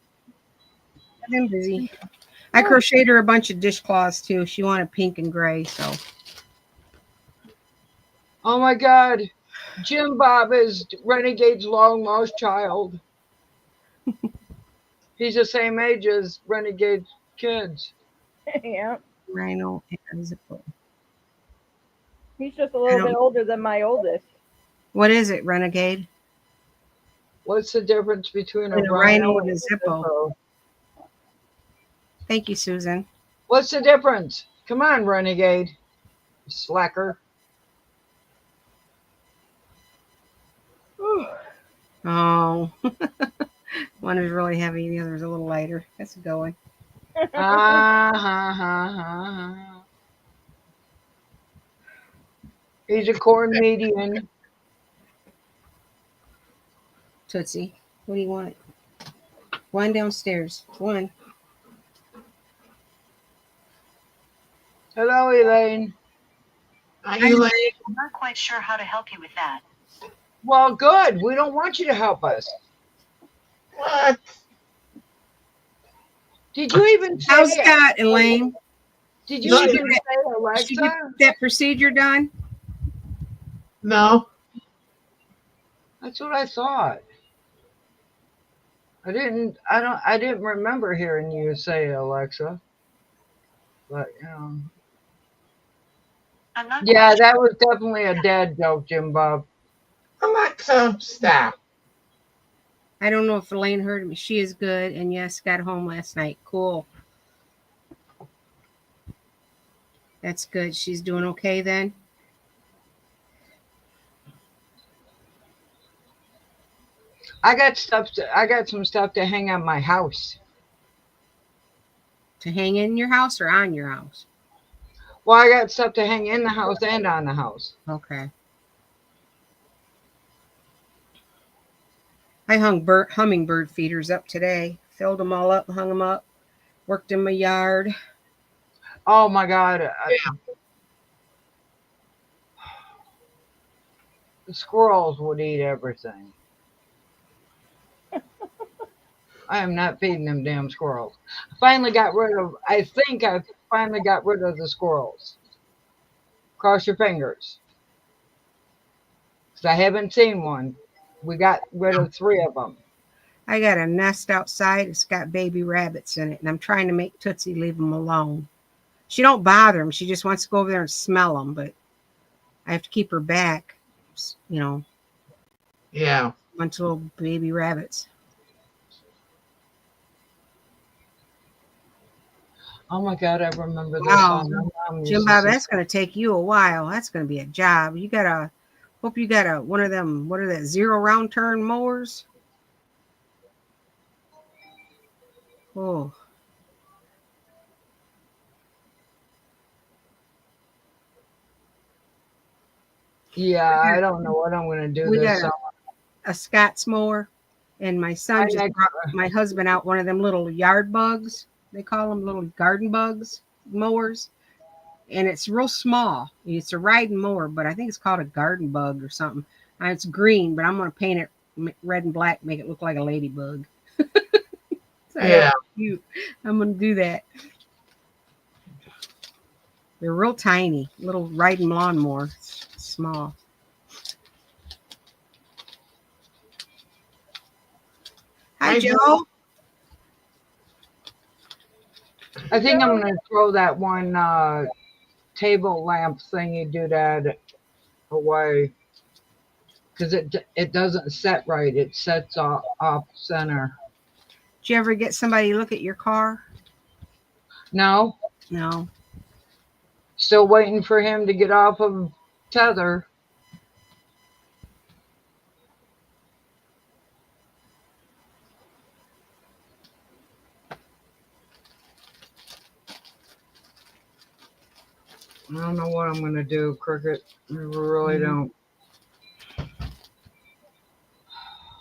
I've been busy. I crocheted her a bunch of dishcloths too. She wanted pink and gray, so Oh my God, Jim Bob is Renegade's long lost child. He's the same age as Renegade's kids. Yeah. rhino and zipper. He's just a little bit older than my oldest. What is it, Renegade? What's the difference between a And a rhino rhino and and a Zippo. Zippo? Thank you, Susan. What's the difference? Come on, renegade. Slacker. Oh, one is really heavy, the other is a little lighter. That's a good one. Ha. He's a corn median. Tootsie, what do you want? One downstairs. One. Hello, Elaine. Hi, Elaine. I'm not quite sure how to help you with that. Well, good. We don't want you to help us. What? Did you even say How's Scott, Elaine? Did you No, even Did say you get Alexa? that procedure done? No. That's what I thought. I didn't remember hearing you say Alexa. But I'm not yeah, that was definitely a dad joke, Jim Bob. Alexa, stop. I don't know if Elaine heard me. She is good, and yes, got home last night. Cool. That's good. She's doing okay then? I got some stuff to hang on my house. To hang in your house or on your house? Well, I got stuff to hang in the house and on the house. Okay. I hung hummingbird feeders up today. Filled them all up, hung them up. Worked in my yard. Oh my God. The squirrels would eat everything. I am not feeding them damn squirrels. I think I finally got rid of the squirrels. Cross your fingers. Because I haven't seen one. We got rid of 3 of them. I got a nest outside. It's got baby rabbits in it, and I'm trying to make Tootsie leave them alone. She don't bother them. She just wants to go over there and smell them, but I have to keep her back, Yeah. bunch of little baby rabbits. Oh my God, I remember this Wow. song. My mom used Jim to Bob, sing. that's going to take you a while. That's going to be a job. Hope you got one of them, what are that, 0 round turn mowers? Oh. Yeah, I don't know what I'm going to do We this got summer. a Scott's mower, and my son just brought my husband out one of them little yard bugs. They call them little garden bugs mowers. And it's real small. It's a riding mower, but I think it's called a garden bug or something. And it's green, but I'm going to paint it red and black, make it look like a ladybug. So Yeah. cute. I'm going to do that. They're real tiny, little riding lawnmower, small. Hi, Hi, Joe. I think I'm going to throw that one table lamp thingy doodad away. Because it doesn't set right. It sets off center. Did you ever get somebody to look at your car? No, No. still waiting for him to get off of tether. I don't know what I'm going to do, Cricket. I really don't.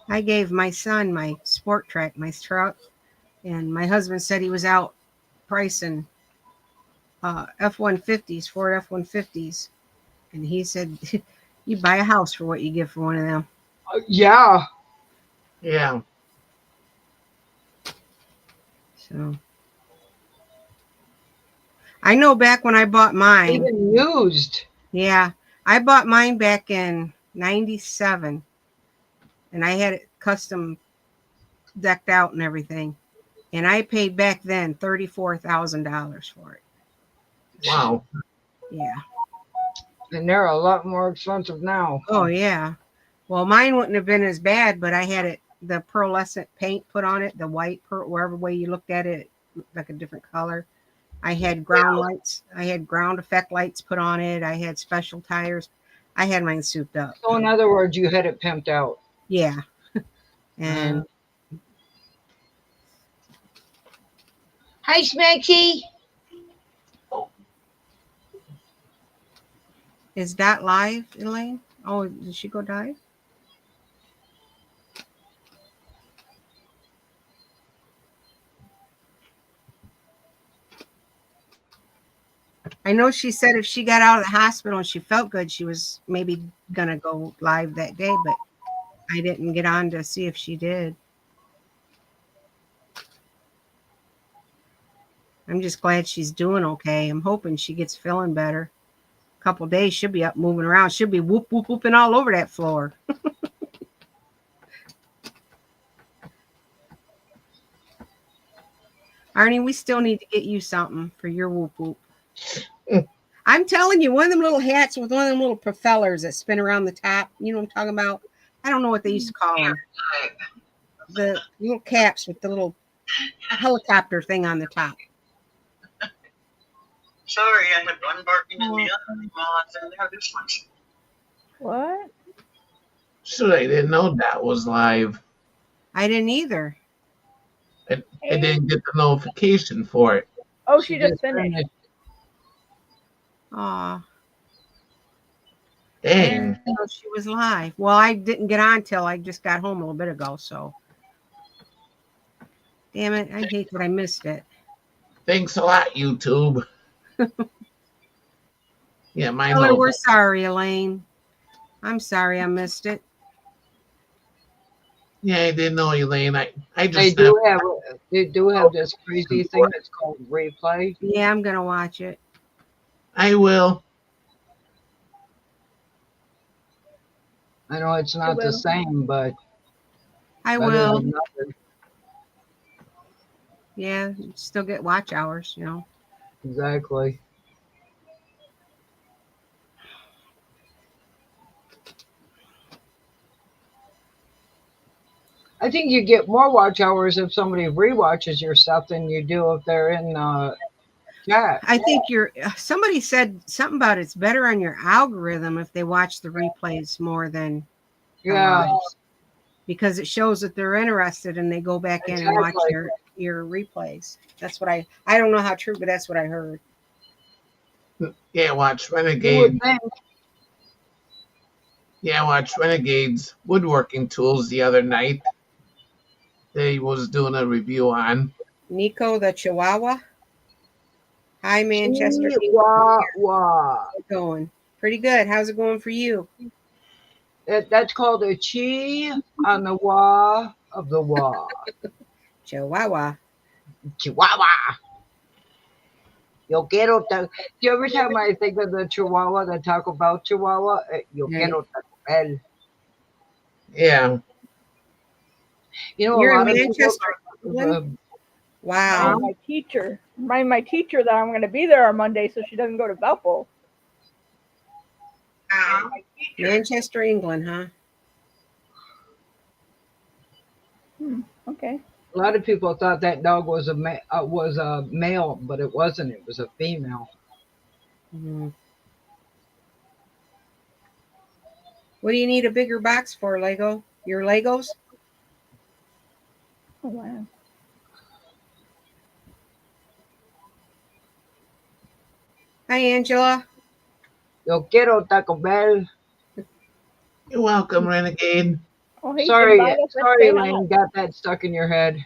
I gave my son my Sport Track, my truck, and my husband said he was out pricing F-150s, Ford F-150s, and he said, "You buy a house for what you give for one of them." Yeah. Yeah. So I know back when I bought mine. Even used. Yeah, I bought mine back in '97, and I had it custom decked out and everything, and I paid back then $34,000 for it. Wow. Yeah. And they're a lot more expensive now. Oh yeah. Well, mine wouldn't have been as bad, but I had it the pearlescent paint put on it, the white pearl, wherever way you looked at it, it looked like a different color. I had ground lights. I had ground effect lights put on it. I had special tires. I had mine souped up. So in other words, you had it pimped out. Yeah. And Hi, Smacky. is that live, Elaine? Oh, did she go live? I know she said if she got out of the hospital and she felt good, she was maybe going to go live that day, but I didn't get on to see if she did. I'm just glad she's doing okay. I'm hoping she gets feeling better. A couple days, she'll be up moving around. She'll be whoop, whoop, whooping all over that floor. Arnie, we still need to get you something for your whoop whoop. I'm telling you, one of them little hats with one of them little propellers that spin around the top. You know what I'm talking about? I don't know what they used to call them. The little caps with the little helicopter thing on the top. Sorry, I had one barking in the other while I was in there this one. What? Shoot, I didn't know that was live. I didn't either. I didn't get the notification for it. Oh, she just finished. Aw. Dang. I know she was live. Well, I didn't get on till I just got home a little bit ago, so. Damn it, I hate that I missed it. Thanks a lot, YouTube. Yeah, my Tell her no. we're sorry, Elaine. I'm sorry I missed it. Yeah, I didn't know, Elaine. I They just do have this crazy thing that's called replay. Yeah, I'm gonna watch it. I will. I know it's not the same, but I better will. than nothing. Yeah, still get watch hours, you know. Exactly. I think you get more watch hours if somebody rewatches your stuff than you do if they're in chat. I think somebody said something about it's better on your algorithm if they watch the replays more than the Yeah. lives, because it shows that they're interested and they go back in and watch your replays. That's what I don't know how true, but that's what I heard. Yeah, watch You Renegade. would think. Yeah, watch Renegade's woodworking tools the other night. They was doing a review on. Nico the Chihuahua. Hi, Manchester. Chihuahua. How's it going? Pretty good. How's it going for you? That's called a chi on the wah of the wah. Chihuahua. Chihuahua. Yo quiero do you every time I think of the Chihuahua, the Taco Bell Chihuahua, yo quiero Taco Bell. Yeah. You know, You're a in lot of people, Manchester, England? Wow. My teacher. My teacher that I'm going to be there on Monday, so she doesn't go to Valpo. Manchester, England, huh? Okay. a lot of people thought that dog was a male, but it wasn't. It was a female. Mhm. What do you need a bigger box for, Lego? Your Legos? Oh, wow. Hi, Angela. Yo quiero Taco Bell. You're welcome, Renegade. Oh, hey, Sorry, Jim, let's sorry, say Lane, got that stuck in your head.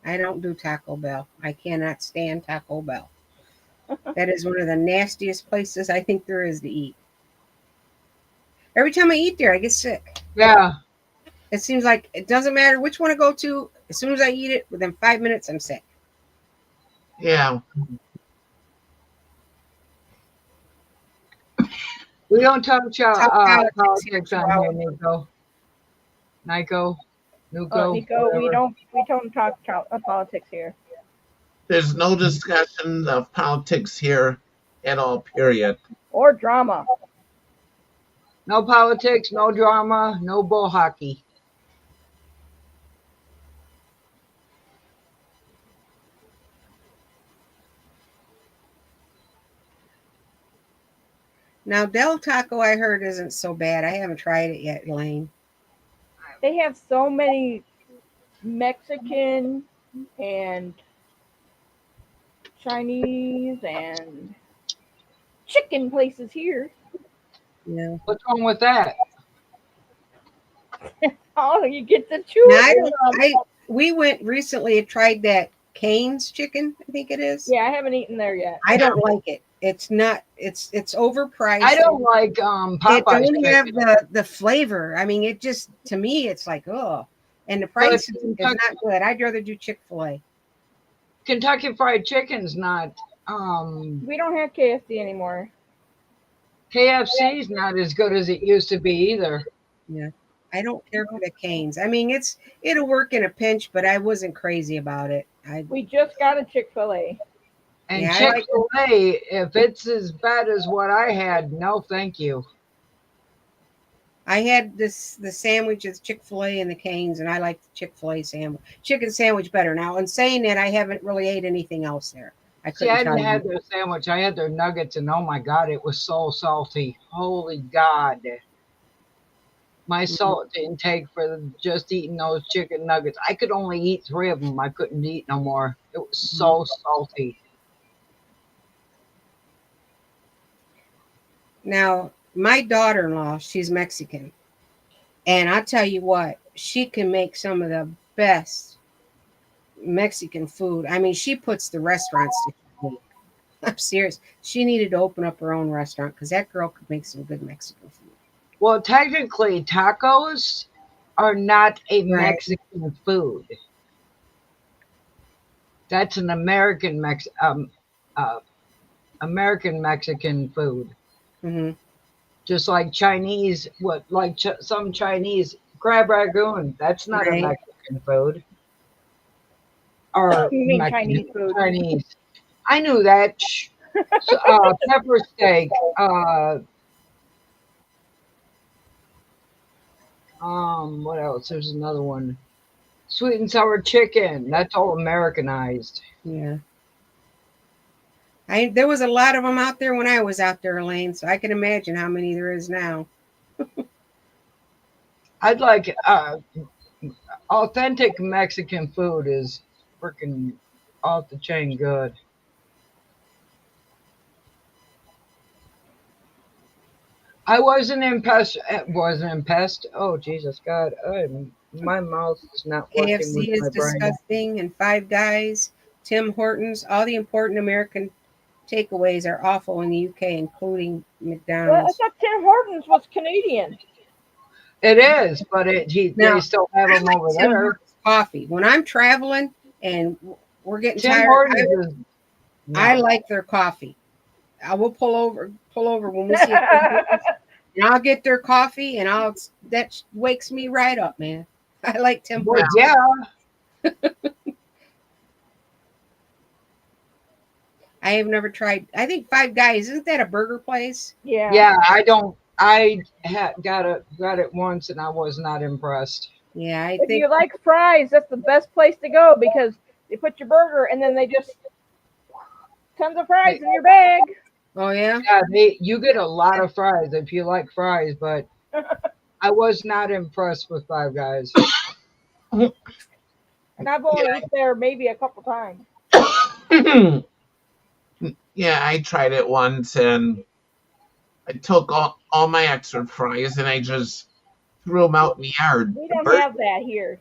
I don't do Taco Bell. I cannot stand Taco Bell. That is one of the nastiest places I think there is to eat. Every time I eat there, I get sick. Yeah. It seems like it doesn't matter which one I go to. As soon as I eat it, within 5 minutes, I'm sick. Yeah. We don't talk politics politics on here, Nico. Nico. Nico, we don't talk politics here. There's no discussion of politics here at all, period. Or drama. No politics, no drama, no bull hockey. Now, Del Taco, I heard, isn't so bad. I haven't tried it yet, Elaine. They have so many Mexican and Chinese and chicken places here. Yeah. What's wrong with that? Oh, you get to choose. Now, we went recently and tried that Cane's chicken, I think it is. Yeah, I haven't eaten there yet. I don't like it. It's not. It's overpriced. I don't like It Popeye's don't have chicken. the flavor. I mean, it just, to me, it's like, oh, and the But price is not good. I'd rather do Chick-fil-A. Kentucky Fried Chicken's not. We don't have KFC anymore. KFC's not as good as it used to be either. Yeah, I don't care for the Cane's. I mean, it'll work in a pinch, but I wasn't crazy about it. We just got a Chick-fil-A. And Yeah, I like Chick-fil-A, if it's as bad as what I had, no thank you. I had the sandwich at Chick-fil-A and the Cane's, and I like the Chick-fil-A chicken sandwich better. Now, in saying that, I haven't really ate anything else there. I See, I couldn't tell didn't have you. their sandwich. I had their nuggets, and oh my God, it was so salty. Holy God. My salt intake for just eating those chicken nuggets. I could only eat 3 of them. I couldn't eat no more. It was so salty. Now, my daughter-in-law, she's Mexican. And I tell you what, she can make some of the best Mexican food. I mean, she puts the restaurants to shame. I'm serious. She needed to open up her own restaurant because that girl could make some good Mexican food. Well, technically, tacos are not a Right. Mexican food. That's an American American Mexican food. Hmm. Just like Chinese, some Chinese crab ragoon. That's not Right. a Mexican food. Or You mean Mexican- Chinese food? Chinese. I knew that. Pepper steak. What else? There's another one. Sweet and sour chicken. That's all Americanized. Yeah. There was a lot of them out there when I was out there, Elaine, so I can imagine how many there is now. I'd like authentic Mexican food is freaking off the chain good. I wasn't impressed. Oh Jesus God! My mouth is not working KFC with is my brain. disgusting, and Five Guys, Tim Hortons, all the important American takeaways are awful in the UK, including Well, I McDonald's. thought Tim Hortons was Canadian. It is, but Now, they still have them over Tim there. Hortons coffee. When I'm traveling and we're getting Tim tired, Hortons is. I like their coffee. I will pull over when we see a Tim Hortons, and I'll get their coffee, and that wakes me right up, man. I like Tim Well, Hortons. yeah. I have never tried. I think Five Guys, isn't that a burger place? Yeah. Yeah, I don't. I got it once, and I was not impressed. Yeah, I If think. you like fries, that's the best place to go because they put your burger and then they just tons of fries in your bag. Oh yeah. Yeah, you get a lot of fries if you like fries, but I was not impressed with Five Guys. And I've only eaten there maybe a couple times. Yeah, I tried it once and I took all my extra fries and I just threw them out in the yard. We don't have that here.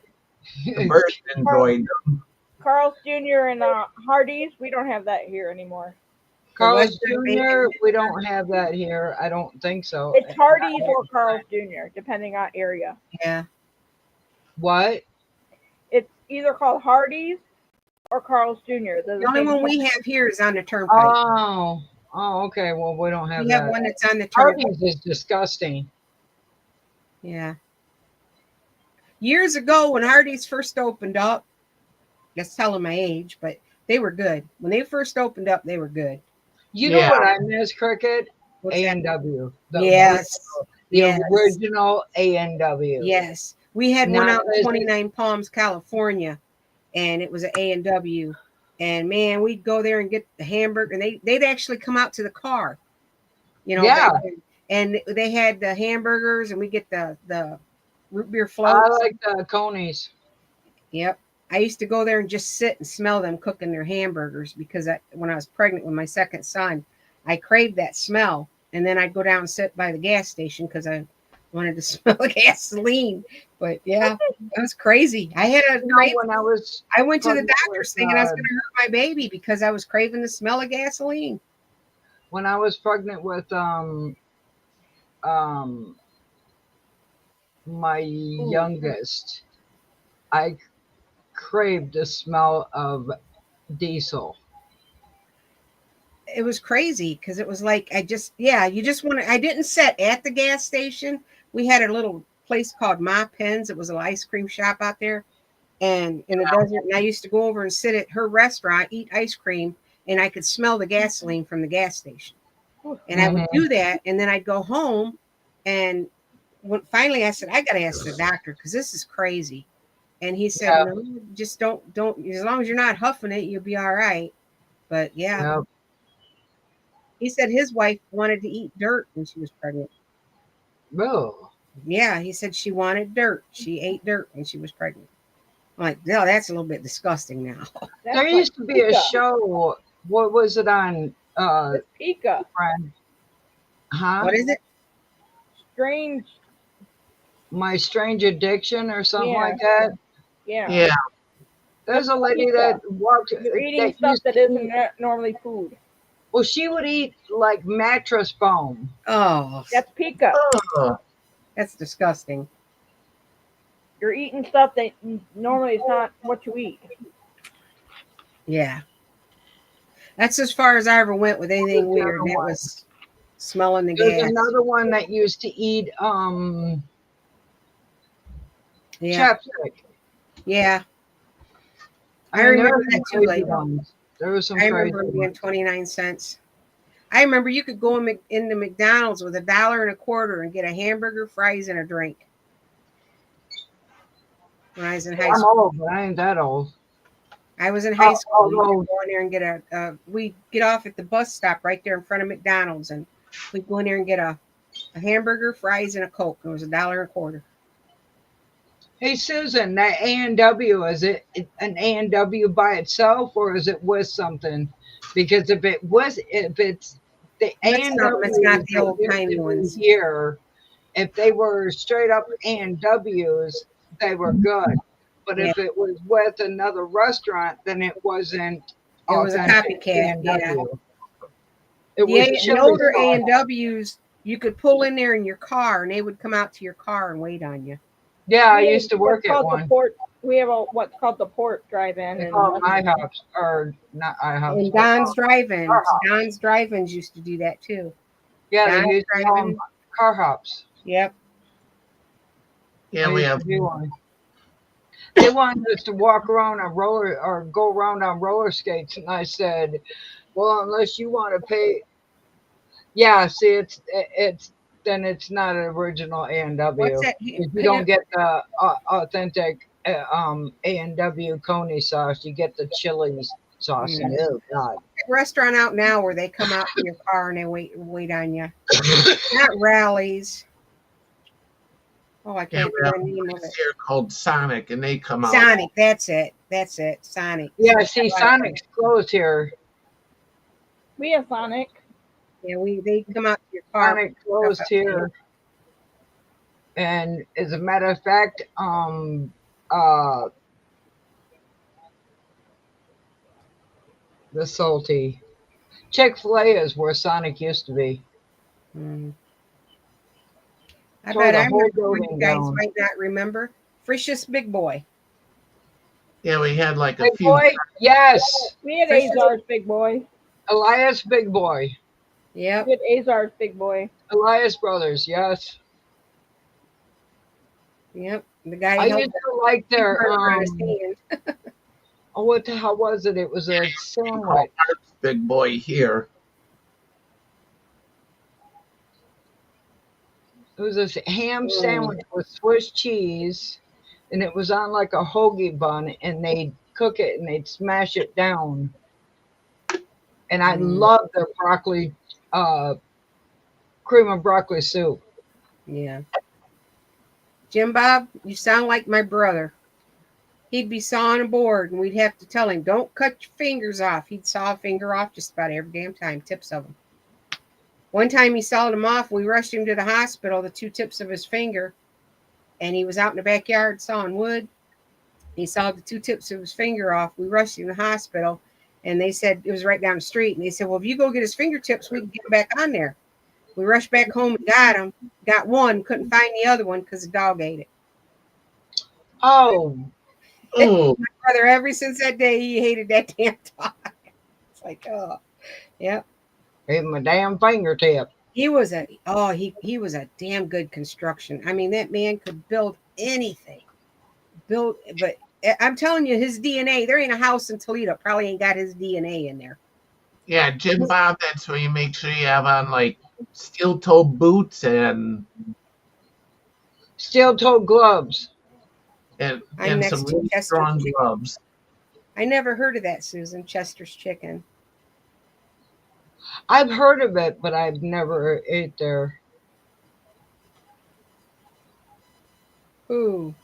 The birds enjoyed them. Carl's Jr. and Hardee's, we don't have that here anymore. Carl's Western Jr. bacon. We don't have that here. I don't think so. It's Hardee's or Carl's Jr., depending on area. Yeah. What? It's either called Hardee's or Carl's Jr. The only one we have here is on the turnpike. Oh, okay. Well, we don't have We have that. one that's on the turnpike. Hardee's is disgusting. Yeah. Years ago, when Hardee's first opened up, that's telling my age, but they were good. When they first opened up, they were good. You know Yeah. what I miss, Cricket? What's that? A&W. Yes. The Yes. original A&W. Yes. We had one Not out in 29 Palms, California, and it was an A&W. And man, we'd go there and get the hamburger, and they'd actually come out to the car. You know, Yeah. and they had the hamburgers, and we get the root beer I floats. like the conies. Yep. I used to go there and just sit and smell them cooking their hamburgers because when I was pregnant with my second son, I craved that smell. And then I'd go down and sit by the gas station because I wanted to smell the gasoline. But yeah, it was crazy. I had a You know, craving. when I was I went to the pregnant doctor's with, thinking I was going to hurt my baby because I was craving the smell of gasoline. when I was pregnant with my youngest, I craved the smell of diesel. It was crazy because it was like you just want to. I didn't sit at the gas station. We had a little place called Ma Pens. It was an ice cream shop out there, and in the desert. And I used to go over and sit at her restaurant, eat ice cream, and I could smell the gasoline from the gas station. And I would do that, and then I'd go home, and finally I said, I got to ask the doctor because this is crazy. And he said, Yeah. no, just don't. As long as you're not huffing it, you'll be all right. But yeah. Yep. He said his wife wanted to eat dirt when she was pregnant. Oh. Yeah, he said she wanted dirt. She ate dirt when she was pregnant. I'm like, no, that's a little bit disgusting now. There used to be a show. What was it on? It's Pika. Friend. Huh? What is it? Strange. My Strange Addiction or something Yeah. like that. Yeah. Yeah. There's a lady that walked. You're eating that stuff used that to isn't eat- normally food. Well, she would eat like mattress foam. Oh, That's Pika. Oh, that's disgusting. You're eating stuff that normally is not what you eat. Yeah. That's as far as I ever went with anything What's the weird. other That one? was smelling the There's gas. another one that used to eat Yeah. chapstick. Yeah. I mean, there remember were some that too. crazy Like, ones. There was some I crazy remember it being ones. 29 cents. I remember you could go into McDonald's with $1.25 and get a hamburger, fries, and a drink. When I was in high I'm school. old, but I ain't that old. I was in high school. You oh. could go in there and get we get off at the bus stop right there in front of McDonald's, and we'd go in there and get a hamburger, fries, and a Coke. It was $1.25. Hey Susan, that A&W, is it an A&W by itself or is it with something? Because if it's the A&W, It's not the old-timey ones. here. If they were straight up A&Ws, they were good. But if it was with another restaurant, then it wasn't. It was a authentic copycat. Yeah. A&W. It was The chili older sauce. A&Ws, you could pull in there in your car, and they would come out to your car and wait on you. Yeah, I We have used to work what's at called one. the port. We have what's called the port drive-in. It's called IHOPs, or not IHOPs. And Don's Drive-In. Car hops. Don's Drive-Ins used to do that too. Yeah, they Don's used to call Drive-In. them car hops. Yep. yeah, I we used have. to do one. They wanted us to walk around on roller or go around on roller skates, and I said, "Well, unless you want to pay." Yeah, see, it's then it's not an original A&W. What's that? If you don't get the authentic A&W coney sauce, you get the chili sauce. Mm. Oh God! Restaurant out now where they come out to your car and they wait on you. Not Rallies. Oh, I Yeah, can't we have remember the name of a place it. here called Sonic, and they come out. Sonic. That's it. Sonic. Yeah, see, Sonic's closed here. We have Sonic. Yeah, they come out to your car. Sonic closed here. And as a matter of fact, the salty Chick-fil-A is where Sonic used to be. Mm. I Tore bet the I whole remember. You building guys down. might not remember. Frisch's Big Boy. Yeah, we had like a Big few. Boy, yes. We had Frisch's- Azar's Big Boy. Elias Big Boy, Yep. We had Azar's Big Boy. Elias Brothers, yes. Yep. The guy I held used to like their burger on his hand. oh, what the hell was it? It was a sandwich. Big Boy here. It was a ham sandwich with Swiss cheese, and it was on like a hoagie bun, and they'd cook it and they'd smash it down. And I loved their broccoli cream of broccoli soup. Yeah. Jim Bob, you sound like my brother. He'd be sawing a board, and we'd have to tell him, "Don't cut your fingers off." He'd saw a finger off just about every damn time, tips of them. One time he sawed them off. We rushed him to the hospital, the two tips of his finger, and he was out in the backyard sawing wood. He sawed the two tips of his finger off. We rushed him to the hospital, and they said it was right down the street. And they said, "Well, if you go get his fingertips, we can get him back on there." We rushed back home and got him. Got one, couldn't find the other one because the dog ate it. Oh, Oh, My brother, ever since that day, he hated that damn dog. It's like, oh, yeah. ate my damn fingertip. He was he was a damn good construction. I mean, that man could build anything. But I'm telling you, his DNA, there ain't a house in Toledo probably ain't got his DNA in there. yeah, Jim Bob, that's where you make sure you have on like steel-toed boots and Steel-toed gloves. I'm and next some to really Chester's strong Chicken. gloves. I never heard of that, Susan. Chester's Chicken. I've heard of it, but I've never ate there. Ooh.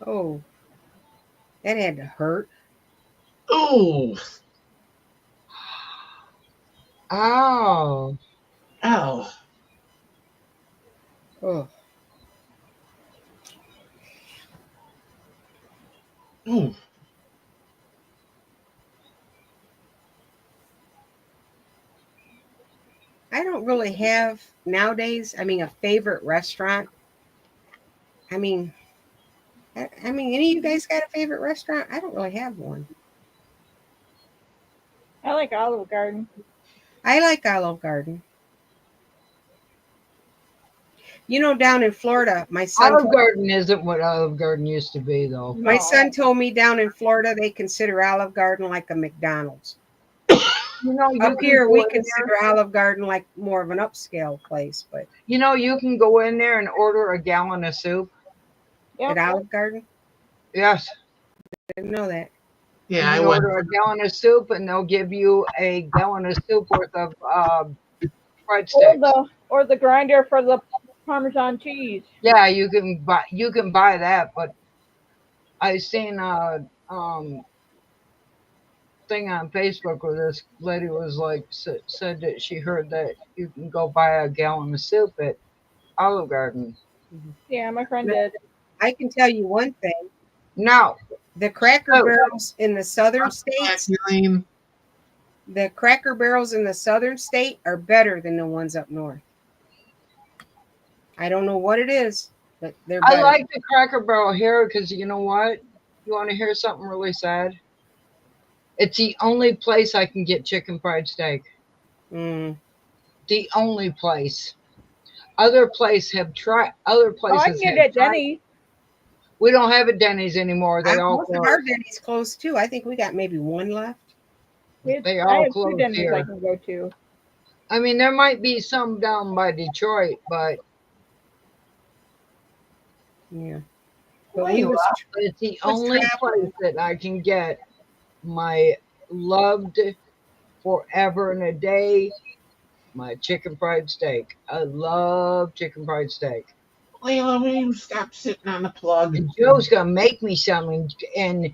Oh, that had to hurt. Ooh, Oh, ow. Oh, Ooh. I don't really have nowadays. I mean, a favorite restaurant. I mean, any of you guys got a favorite restaurant? I don't really have one. I like Olive Garden. I like Olive Garden. You know, down in Florida, my son Olive Garden isn't what Olive Garden used to be, though. my No. son told me down in Florida they consider Olive Garden like a McDonald's. You know, you Up can here, go we in consider Olive Garden like more of an upscale place, but You know, you can go in there and order a gallon of soup. Yep. at Olive Garden, Yes, didn't know that. Yeah, you I can went. order a gallon of soup, and they'll give you a gallon of soup worth of fried sticks. Or the grinder for the Parmesan cheese. Yeah, you can buy that, but I seen a thing on Facebook where this lady was like said that she heard that you can go buy a gallon of soup at Olive Garden. Yeah, my friend did. I can tell you one thing: No, the Cracker Oh. Barrels in the southern states, Elaine. the Cracker Barrels in the southern state are better than the ones up north. I don't know what it is, but they're better. I like the Cracker Barrel here because you know what? You want to hear something really sad? It's the only place I can get chicken fried steak. Mm. The only place. Other places have tried. Other Oh, I places can get have it at tried. Denny's. We don't have a Denny's anymore. They all Most of closed. our Denny's closed too. I think we got maybe one left. They I all have two closed Denny's I here. can go to. I mean, there might be some down by Detroit, but Yeah. But we was it's the Was only traveling. place that I can get my loved forever and a day, my chicken fried steak. I love chicken fried steak. Layla, will you stop sitting on the plug? And Joe's gonna make me some, and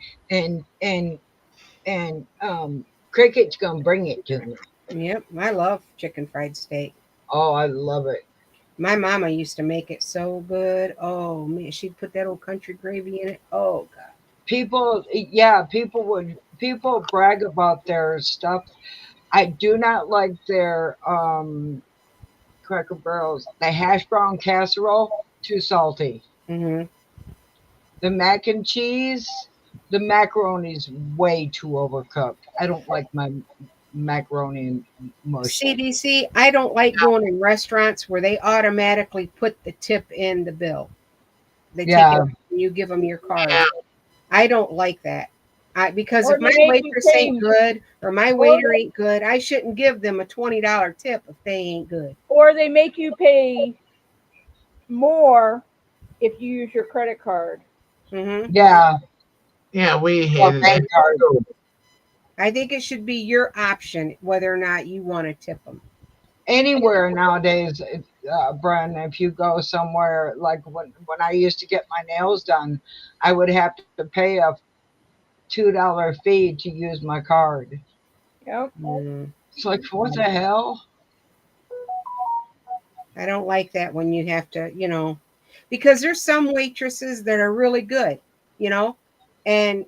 Cricket's gonna bring it to me. Yep, I love chicken fried steak. Oh, I love it. My mama used to make it so good. Oh man, she'd put that old country gravy in it. Oh god. People brag about their stuff. I do not like their Cracker Barrels. The hash brown casserole, too salty. Mm-hmm. The mac and cheese, the macaroni's way too overcooked. I don't like my macaroni mush. CDC, I don't like going in restaurants where they automatically put the tip in the bill. They Yeah. take it and you give them your card. Yeah. I don't like that. Because Or if my they make you waitress pay- ain't good or my Or waiter they- ain't good, I shouldn't give them a $20 tip if they ain't good. Or they make you pay more if you use your credit card. Mm-hmm. Yeah. Yeah, we Or hated bank it. card. I think it should be your option whether or not you want to tip them. Anywhere nowadays, Bren, if you go somewhere like when I used to get my nails done, I would have to pay a $2 fee to use my card. Yep. Mm, It's like, what the hell? I don't like that when you have to, because there's some waitresses that are really good, and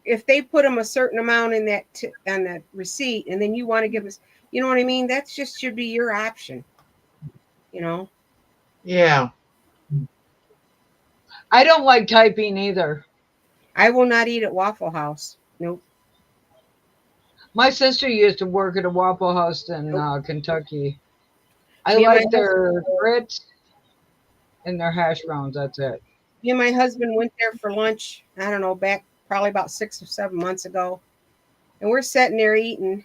if they put them a certain amount in that on that receipt, and then you want to give us, you know what I mean? That just should be your option, Yeah. I don't like typing either. I will not eat at Waffle House. Nope. My sister used to work at a Waffle House in Kentucky. I Me and my like their grits and their hash browns. That's it. Me and my husband went there for lunch. I don't know, back probably about 6 or 7 months ago, and we're sitting there eating,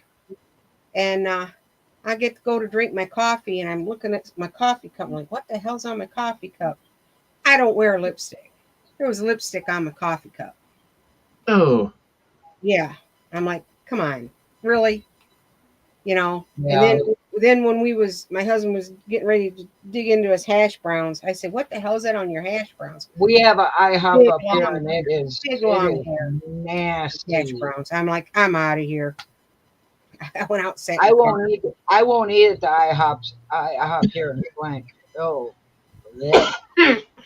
and I get to go to drink my coffee, and I'm looking at my coffee cup. I'm like, what the hell's on my coffee cup? I don't wear lipstick. There was lipstick on my coffee cup. Oh. Yeah. I'm like, come on, really? Yeah. And then when my husband was getting ready to dig into his hash browns, I said, what the hell is that on your hash browns? We have an IHOP Big up here, long- and it is big long hair. Hash nasty. browns. I'm like, I'm out of here. I went out and sat in I the won't car. eat. I won't eat at the IHOP here in Blank. Oh, yeah.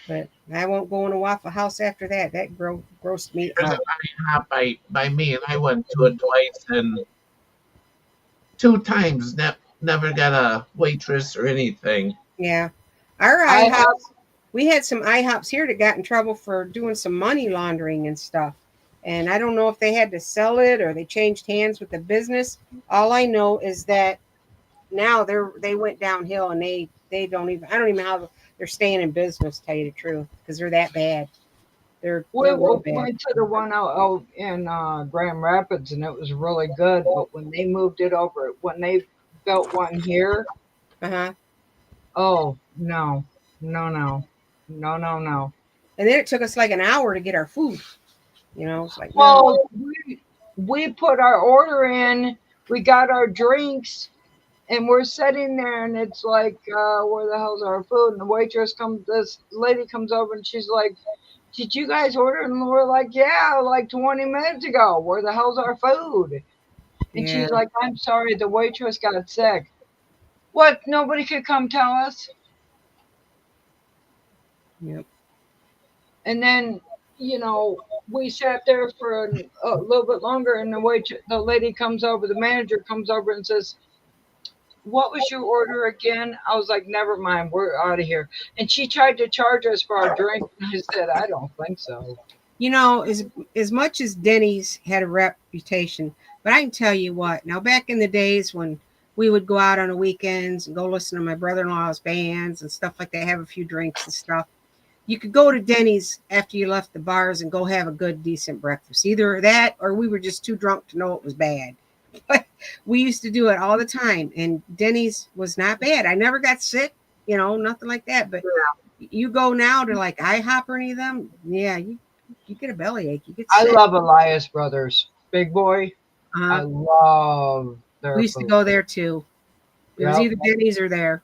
But I won't go in a Waffle House after that. That grossed me There's out. an IHOP by me, and I went to it twice, and 2 times never got a waitress or anything. Yeah. Our I have- IHOPs, we had some IHOPs here that got in trouble for doing some money laundering and stuff. And I don't know if they had to sell it or they changed hands with the business. All I know is that now they went downhill, and I don't even know how they're staying in business, to tell you the truth, because they're that bad. They're We real bad. went to the one out in Grand Rapids, and it was really good. But when they moved it over, when they built one here, Uh-huh. oh no. And And then it took us like an hour to get our food. It's like, no. Well, we put our order in, we got our drinks, and we're sitting there, and it's like, where the hell's our food? And the waitress this lady comes over, and she's like, did you guys order? And we're like, yeah, like 20 minutes ago. Where the hell's our food? And Yeah. she's like, I'm sorry, the waitress got sick. What? Nobody could come tell us? Yep. And then, we sat there for a little bit longer, and the lady comes over, the manager comes over and says, what was your order again? I was like, never mind, we're out of here. And she tried to charge us for our drink. And I said, I don't think so. As much as Denny's had a reputation, but I can tell you what, now back in the days when we would go out on the weekends and go listen to my brother-in-law's bands and stuff like that, have a few drinks and stuff, you could go to Denny's after you left the bars and go have a good, decent breakfast. Either that or we were just too drunk to know it was bad. But we used to do it all the time, and Denny's was not bad. I never got sick, nothing like that. But you go now to like IHOP or any of them, yeah, you get a bellyache. You get sick. I love Elias Brothers. Big boy. I love their We used to food. go there too. It was Yep. either Denny's or there.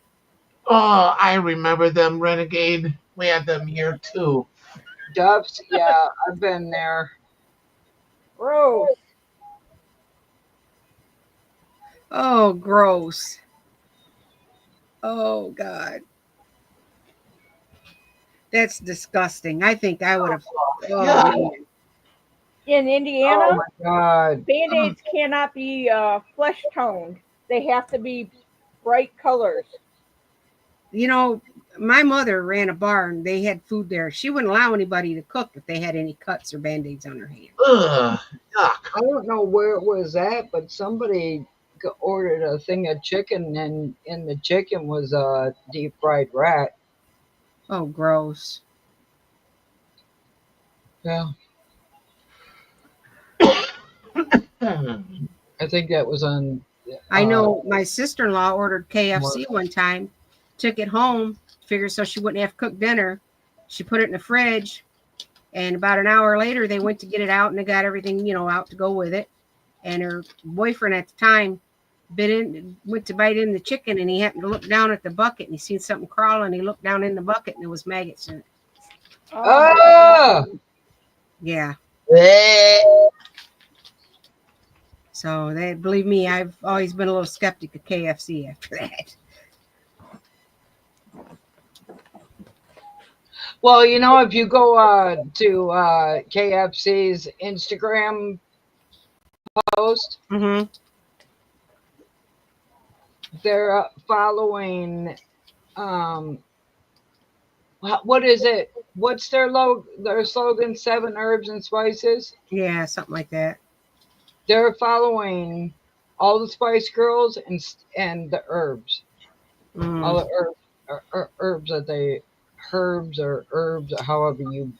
Oh, I remember them, Renegade. We had them here too. Duff's, yeah, I've been there. Gross. Oh, gross. Oh, God. That's disgusting. I think I would have. Oh, Yeah. man. In Oh Indiana, my God. Band-Aids cannot be flesh toned. They have to be bright colors. My mother ran a bar and they had food there. She wouldn't allow anybody to cook if they had any cuts or band-aids on their hand. Ugh. Yuck. I don't know where it was at, but somebody ordered a thing of chicken, and in the chicken was a deep fried rat. Oh, gross. Yeah, Hmm. I think that was on. I know my sister-in-law ordered KFC one time, took it home, figured so she wouldn't have to cook dinner. She put it in the fridge, and about an hour later, they went to get it out, and they got everything, out to go with it. and her boyfriend at the time went to bite in the chicken, and he happened to look down at the bucket, and he seen something crawling. He looked down in the bucket, and there was maggots in it. Oh, Yeah. bleh. So they believe me, I've always been a little skeptic of KFC after that. Well, you know, if you go to KFC's Instagram post, Mm-hmm. they're following. What is it? What's their slogan? 7 herbs and spices. Yeah, something like that. They're following all the Spice Girls and the herbs. Mm. All the herbs that they herbs or however you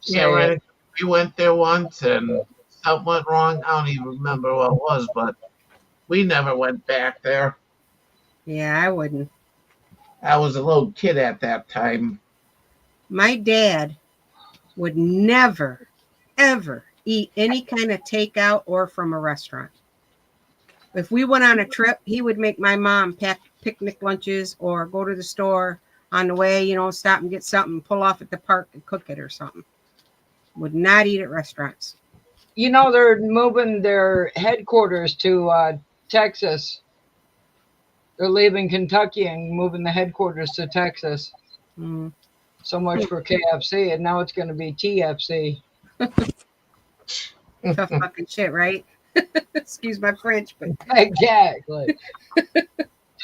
say Yeah, right. it. We went there once and something went wrong. I don't even remember what it was, but we never went back there. Yeah, I wouldn't. I was a little kid at that time. My dad would never, ever eat any kind of takeout or from a restaurant. If we went on a trip, he would make my mom pack picnic lunches or go to the store on the way, you know, stop and get something, pull off at the park and cook it or something. Would not eat at restaurants. You know, they're moving their headquarters to Texas. They're leaving Kentucky and moving the headquarters to Texas. Mm. So much for KFC, and now it's going to be TFC. Tough fucking shit, right? Excuse my French, but Exactly.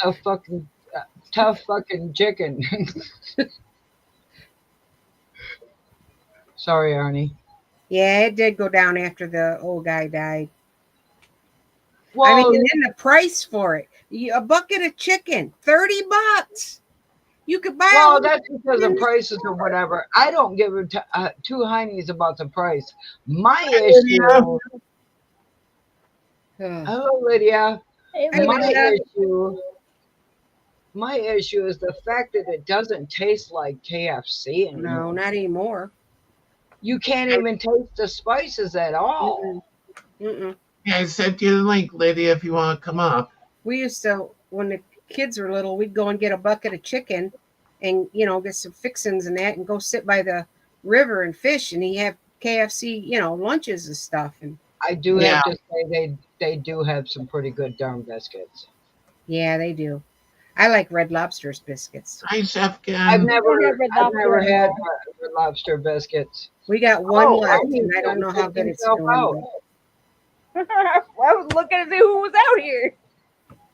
tough fucking chicken. Sorry, Arnie. yeah, it did go down after the old guy died. Well, I mean, and then the price for it. A bucket of chicken, $30. You could buy well, a that's because of prices or whatever. I don't give two heinies about the price. My issue. Hello, Lydia. Hey, Hey, Lydia. My issue is the fact that it doesn't taste like KFC anymore. No, not anymore. You can't even taste the spices at all. Mm-mm. Yeah, I sent you the link, Lydia, if you want to come up. We used to, when the kids were little, we'd go and get a bucket of chicken and, you know, get some fixins and that and go sit by the river and fish, and he have KFC, you know, lunches and stuff. And I do have to say they do have some pretty good darn biscuits. yeah, they do. I like Red Lobster's biscuits. Hi, Chef Ken. I've never have Red Lobster had anymore. Red Lobster biscuits. We got one Oh, left, I and I don't know how good it's himself doing. out. but I was looking to see who was out here.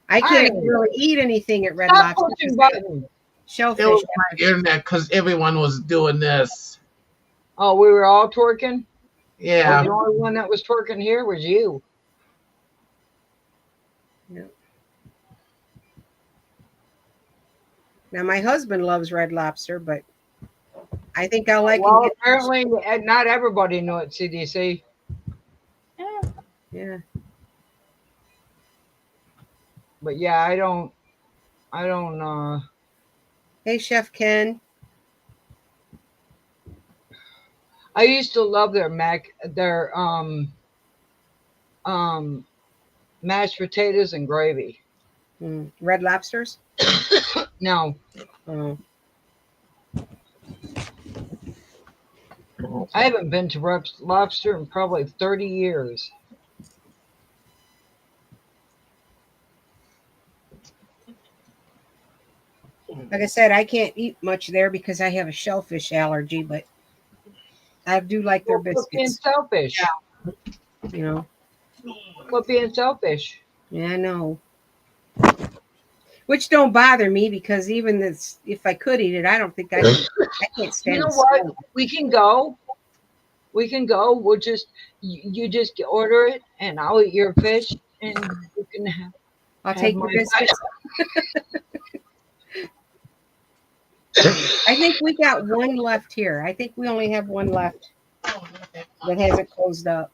I can't Hi. really eat anything at Red Stop Lobster. pushing buttons. Shellfish. It was my internet because everyone was doing this. Oh, we were all twerking? Yeah. Oh, the only one that was twerking here was you. Now my husband loves Red Lobster, but I think I'll like Well, it. apparently not everybody knew it, CDC. Yeah. But yeah, I don't Hey, Chef Ken. I used to love their mashed potatoes and gravy. Red Lobsters? No, Oh. I haven't been to Red Lobster in probably 30 years. Like I said, I can't eat much there because I have a shellfish allergy, but I do like their Quit being biscuits. selfish. You know. Quit being selfish. Yeah, I know. Which don't bother me because even this, if I could eat it, I don't think I can't stand You know the what? smell. We can go. We'll just you just order it, and I'll eat your fish, and you can have. I'll have take your my biscuits. I think we got one left here. I think we only have one left that hasn't closed up.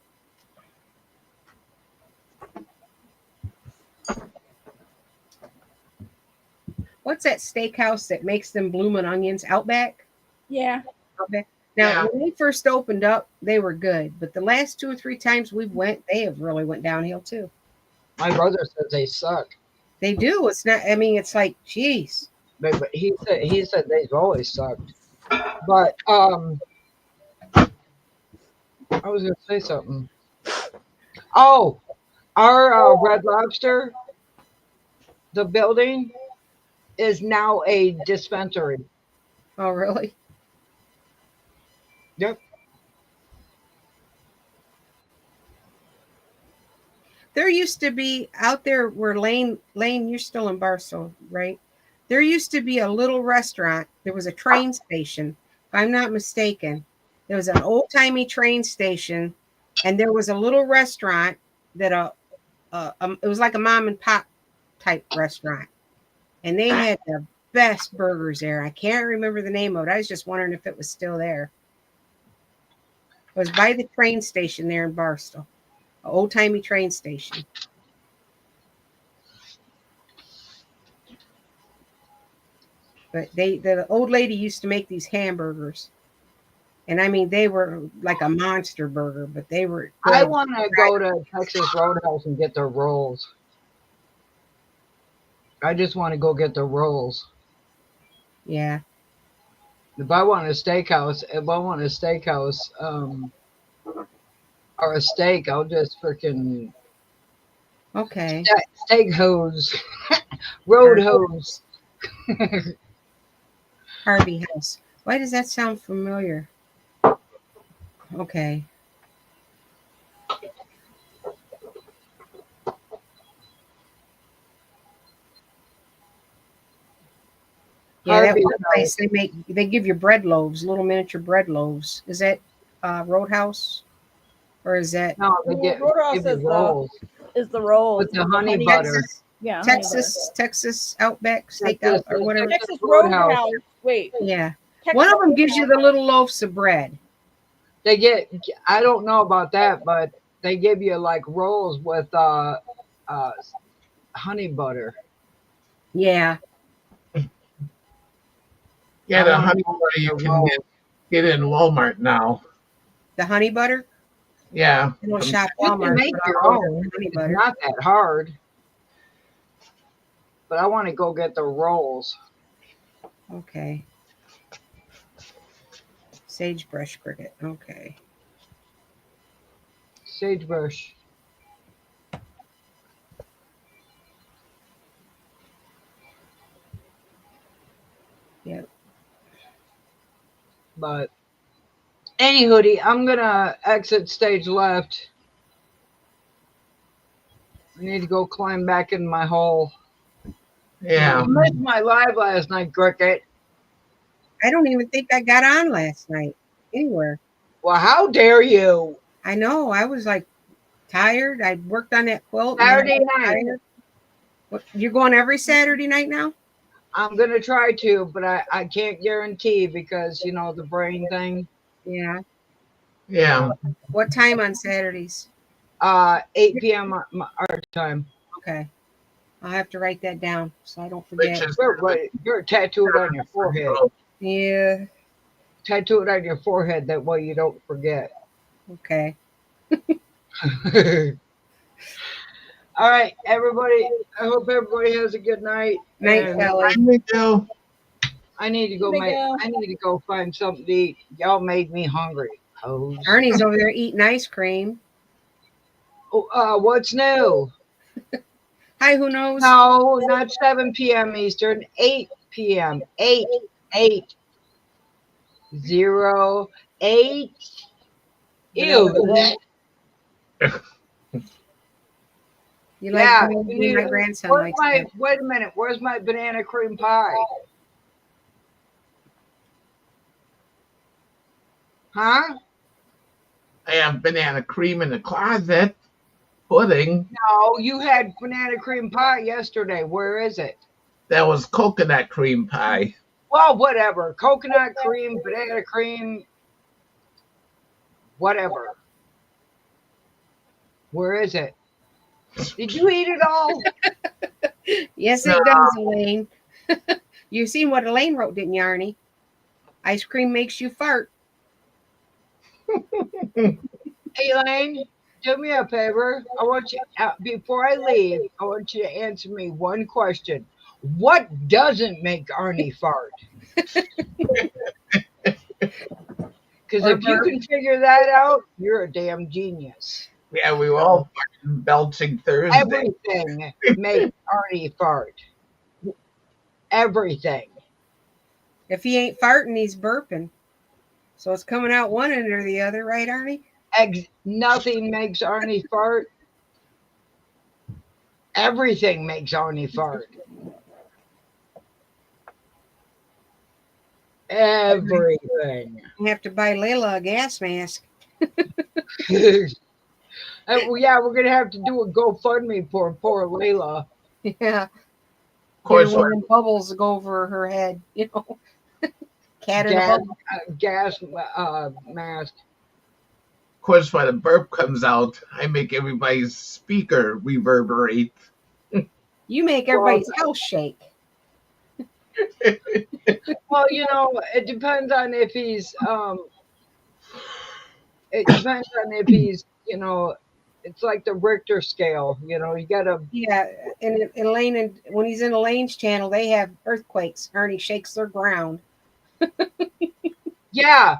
What's that steakhouse that makes them bloomin' onions? Outback? Yeah. Outback. Now, Yeah. when they first opened up, they were good, but the last 2 or 3 times we've went, they have really went downhill too. My brother says they suck. They do. It's not. I mean, it's like, geez. But he said they've always sucked. But I was gonna say something. Oh, our Red Lobster, the building is now a dispensary. Oh, really? Yep. There used to be out there where Lane, you're still in Barstow, right? There used to be a little restaurant. There was a train station, if I'm not mistaken. There was an old timey train station, and there was a little restaurant that it was like a mom and pop type restaurant, and they had the best burgers there. I can't remember the name of it. I was just wondering if it was still there. It was by the train station there in Barstow. An old-timey train station. But the old lady used to make these hamburgers. And I mean, they were like a monster burger, but they were good. I want to go to Texas Roadhouse and get their rolls. I just want to go get their rolls. Yeah. If I want a steakhouse, or a steak, I'll just freaking Okay. steak hose, road hose. Harvey House. Why does that sound familiar? Okay. Yeah, that Harvey one place House. they give you bread loaves, little miniature bread loaves. Is that Roadhouse? Or is that No, they Roadhouse give you is rolls the rolls with the honey butter. Yeah, Texas Outback Steakhout or whatever? Texas Roadhouse. Wait, Yeah. Texas One of them gives you Roadhouse. the little loaves of bread. They get. I don't know about that, but they give you like rolls with honey butter. Yeah. Yeah, I the wanna honey go butter you get can rolls. get in Walmart now. The honey butter. Yeah. You don't from- shop You can Walmart. make but your I'll order own. honey It's butter. not that hard. But I want to go get the rolls. Okay. Sagebrush cricket. Okay. Sagebrush. Yep. But anywho, I'm gonna exit stage left. I need to go climb back in my hole. Yeah. You missed my live last night, Cricket. I don't even think I got on last night anywhere. Well, how dare you? I know. I was like tired. I worked on that quilt. and Saturday then I was night. tired. What, you're going every Saturday night now? I'm gonna try to, but I can't guarantee because you know the brain thing. Yeah. Yeah. What time on Saturdays? 8 p.m. our time. Okay. I'll have to write that down so I don't Which forget. is You're tattoo it on your forehead. Yeah. Tattoo it on your forehead. That way you don't forget. Okay. All right, everybody. I hope everybody has a good night. Night, And Kelly. Me too. I need to go I need to go find something to eat. Y'all made me hungry. Oh, Ernie's over there eating ice cream. what's new? Hi, who knows? No, not 7 p.m. Eastern. 8 p.m. 8 0 8. Ew. You like Yeah, me? you need My to- grandson Where's likes my? that. Wait a minute. Where's my banana cream pie? Huh? I have banana cream in the closet. Pudding. No, you had banana cream pie yesterday. Where is it? That was coconut cream pie. Well, whatever. Coconut cream, banana cream, whatever. Where is it? Did you eat it all? Yes, it does, Elaine. You seen what Elaine wrote, didn't you, Arnie? Ice cream makes you fart. Elaine, do me a favor. I want you, before I leave, I want you to answer me one question. What doesn't make Arnie fart? Because Or if you can figure that out, you're a damn genius. Yeah, we were all fucking belching Thursday. Everything makes Arnie fart. Everything. if he ain't farting, he's burping. So it's coming out one end or the other, right, Arnie? Nothing makes Arnie fart. Everything makes Arnie fart. Everything. You have to buy Layla a gas mask. Yeah, we're gonna have to do a GoFundMe for poor Layla. Yeah. Of course, Get her one of them bubbles to go over her head, you know. Cat in a Gas, bubble. gas mask. of course, when a burp comes out, I make everybody's speaker reverberate. You make everybody's house shake. Well, it depends on if he's it depends on if he's it's like the Richter scale. You gotta. Yeah, and Elaine, and when he's in Elaine's channel, they have earthquakes. Arnie shakes their ground. Yeah,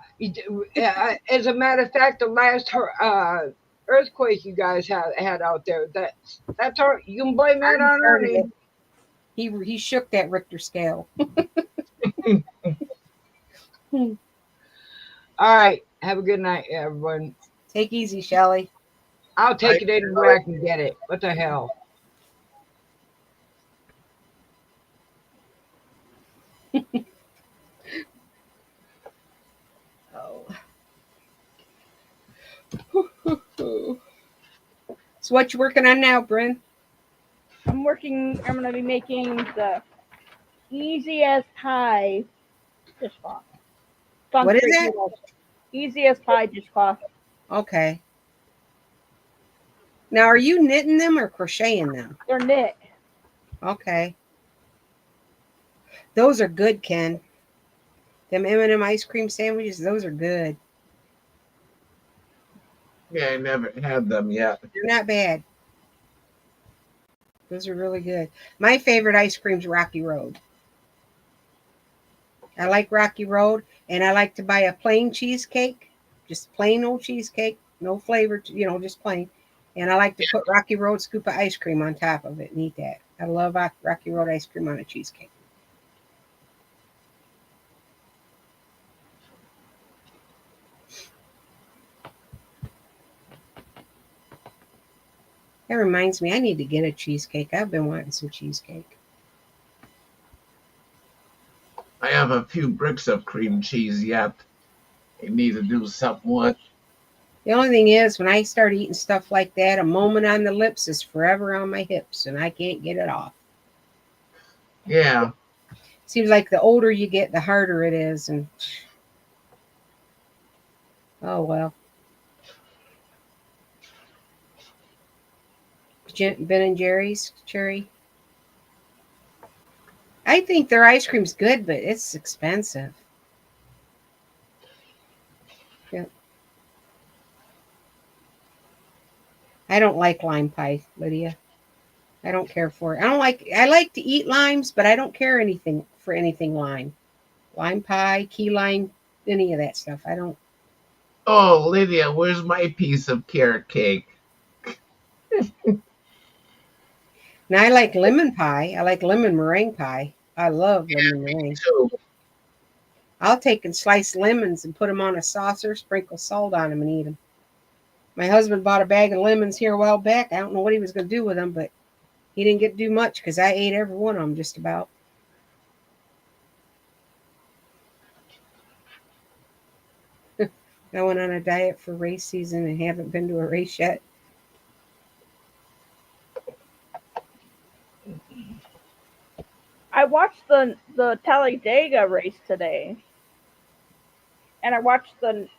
as a matter of fact, the last earthquake you guys had out there, that's you can blame that on Arnie. He shook that Richter scale. All right, have a good night, everyone. Take easy, Shelley. I'll take it anywhere I can get it. What the hell? So what you working on now, Bryn? I'm going to be making the easy as pie dishcloth. What is it? Easy as pie dishcloth. Okay. Now, are you knitting them or crocheting them? They're knit. Okay. Those are good, Ken. Them M&M ice cream sandwiches, those are good. Yeah, I never had them yet. They're not bad. Those are really good. My favorite ice cream's Rocky Road. I like Rocky Road, and I like to buy a plain cheesecake, just plain old cheesecake, no flavor, just plain. And I like to put Rocky Road scoop of ice cream on top of it and eat that. I love Rocky Road ice cream on a cheesecake. That reminds me, I need to get a cheesecake. I've been wanting some cheesecake. I have a few bricks of cream cheese yet. I need to do something with. The only thing is, when I start eating stuff like that, a moment on the lips is forever on my hips, and I can't get it off. Yeah. Seems like the older you get, the harder it is. And oh well. Ben and Jerry's cherry. I think their ice cream's good, but it's expensive. Yeah. I don't like lime pie, Lydia. I don't care for it. I like to eat limes, but I don't care for anything lime. Lime pie, key lime, any of that stuff. I don't. Oh, Lydia, where's my piece of carrot cake? Now I like lemon pie. I like lemon meringue pie. I love lemon meringue. Too. I'll take and slice lemons and put them on a saucer, sprinkle salt on them, and eat them. My husband bought a bag of lemons here a while back. I don't know what he was going to do with them, but he didn't get to do much because I ate every one of them just about. I went on a diet for race season and haven't been to a race yet. I watched the Talladega race today, and I watched the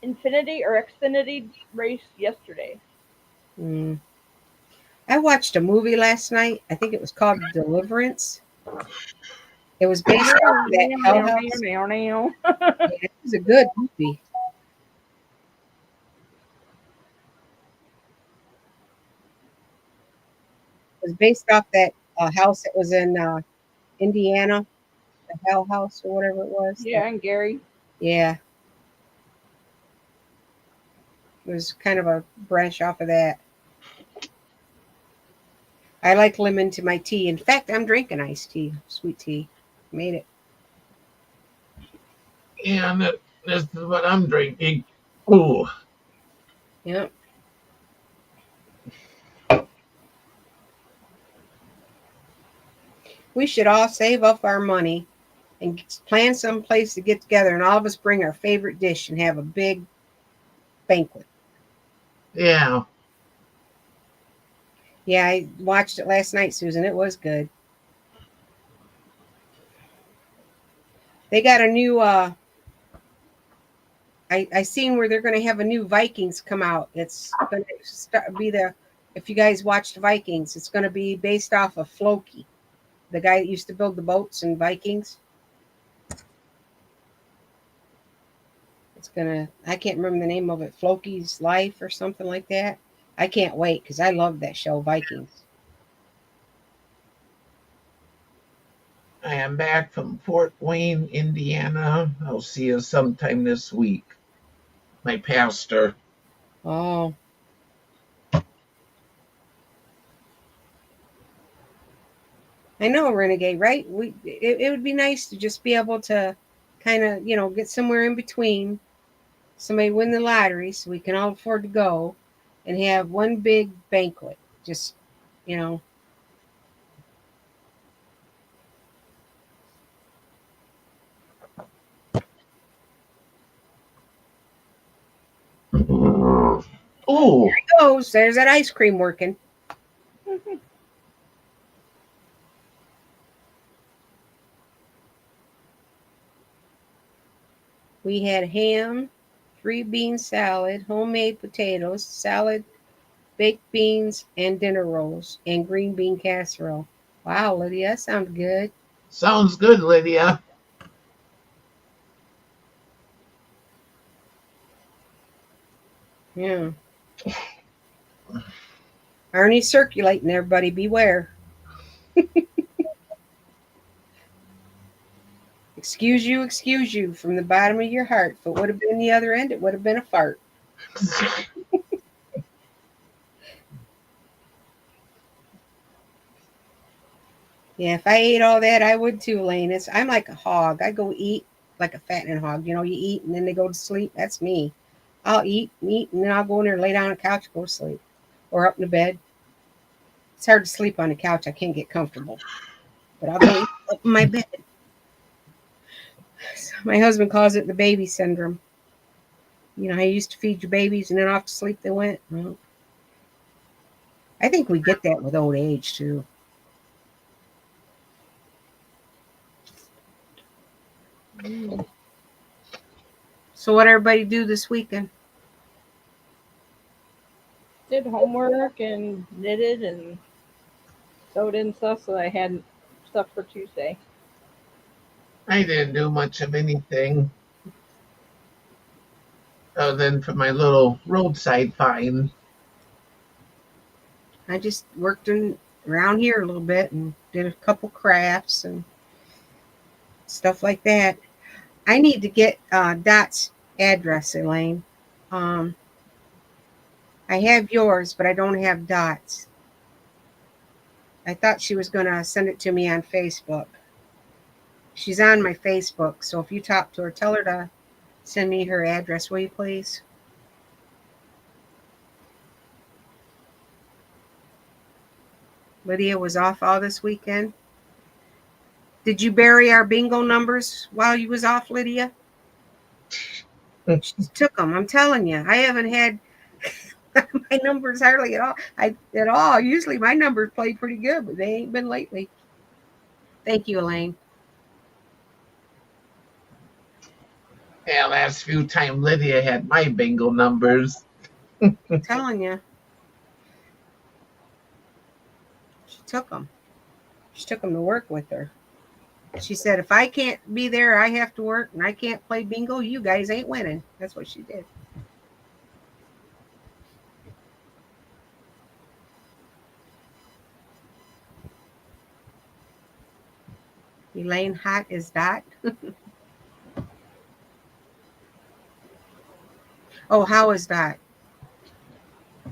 Infinity or Xfinity race yesterday. I watched a movie last night. I think it was called Deliverance. It was based off of that Hell House. Yeah, it was a good movie. It was based off that house that was in Indiana, the Hell House or whatever it was. Yeah, and Gary. Yeah, it was kind of a branch off of that. I like lemon to my tea. In fact, I'm drinking iced tea, sweet tea. Made it. And this is what I'm drinking. Ooh. Yep. We should all save up our money and plan some place to get together, and all of us bring our favorite dish and have a big banquet. Yeah. Yeah, I watched it last night, Susan. It was good. They got a new I seen where they're going to have a new Vikings come out. It's going to be if you guys watched Vikings, it's going to be based off of Floki, the guy that used to build the boats in Vikings. I can't remember the name of it, Floki's Life or something like that. I can't wait because I love that show, Vikings. I am back from Fort Wayne, Indiana. I'll see you sometime this week. My pastor. Oh. I know, Renegade, right? It would be nice to just be able to kind of, get somewhere in between. Somebody win the lottery so we can all afford to go and have one big banquet. Just, Oh, goes. There's that ice cream working. We had ham, 3-bean salad, homemade potatoes, salad, baked beans, and dinner rolls, and green bean casserole. Wow, Lydia, that sounds good. sounds good, Lydia. Yeah. Arnie's circulating, everybody. Beware. Excuse you from the bottom of your heart. If it would have been the other end, it would have been a fart. Yeah, if I ate all that, I would too, Lane. I'm like a hog. I go eat like a fattening hog. You eat and then they go to sleep. That's me. I'll eat, and then I'll go in there, lay down on the couch, go to sleep. Or up in the bed. It's hard to sleep on the couch. I can't get comfortable. But I'll go eat up in my bed. So my husband calls it the baby syndrome. How you used to feed your babies and then off to sleep they went? Well, I think we get that with old age too. So what everybody do this weekend? Did homework and knitted and sewed and stuff, so I had stuff for Tuesday. I didn't do much of anything other than for my little roadside find. I just worked around here a little bit and did a couple crafts and stuff like that. I need to get Dot's address, Elaine. I have yours, but I don't have Dot's. I thought she was going to send it to me on Facebook. She's on my Facebook, so if you talk to her, tell her to send me her address, will you please? Lydia was off all this weekend. Did you bury our bingo numbers while you was off, Lydia? She took them. I'm telling you, I haven't had my numbers hardly at all. Usually my numbers play pretty good, but they ain't been lately. Thank you, Elaine. Yeah, last few times Lydia had my bingo numbers. I'm telling you. She took them. She took them to work with her. She said, if I can't be there, I have to work, and I can't play bingo, you guys ain't winning. That's what she did. Elaine hot as Dot. Oh, how is Dot?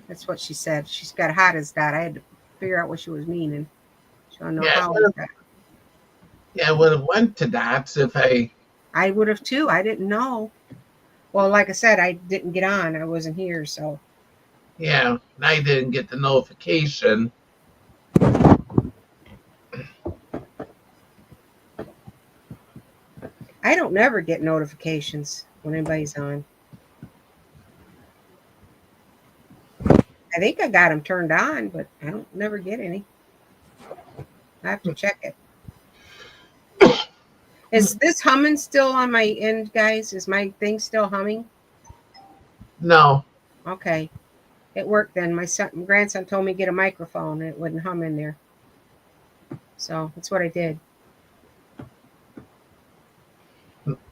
That's what she said. She's got hot as Dot. I had to figure out what she was meaning. She don't know Yeah, how is that. Yeah, I would have went to Dots if I would have too. I didn't know. Well, like I said, I didn't get on. I wasn't here, so. yeah, I didn't get the notification. I don't never get notifications when anybody's on. I think I got them turned on, but I don't never get any. I have to check it. Is this humming still on my end, guys? Is my thing still humming? No, Okay. It worked then. My grandson told me to get a microphone and it wouldn't hum in there. So that's what I did.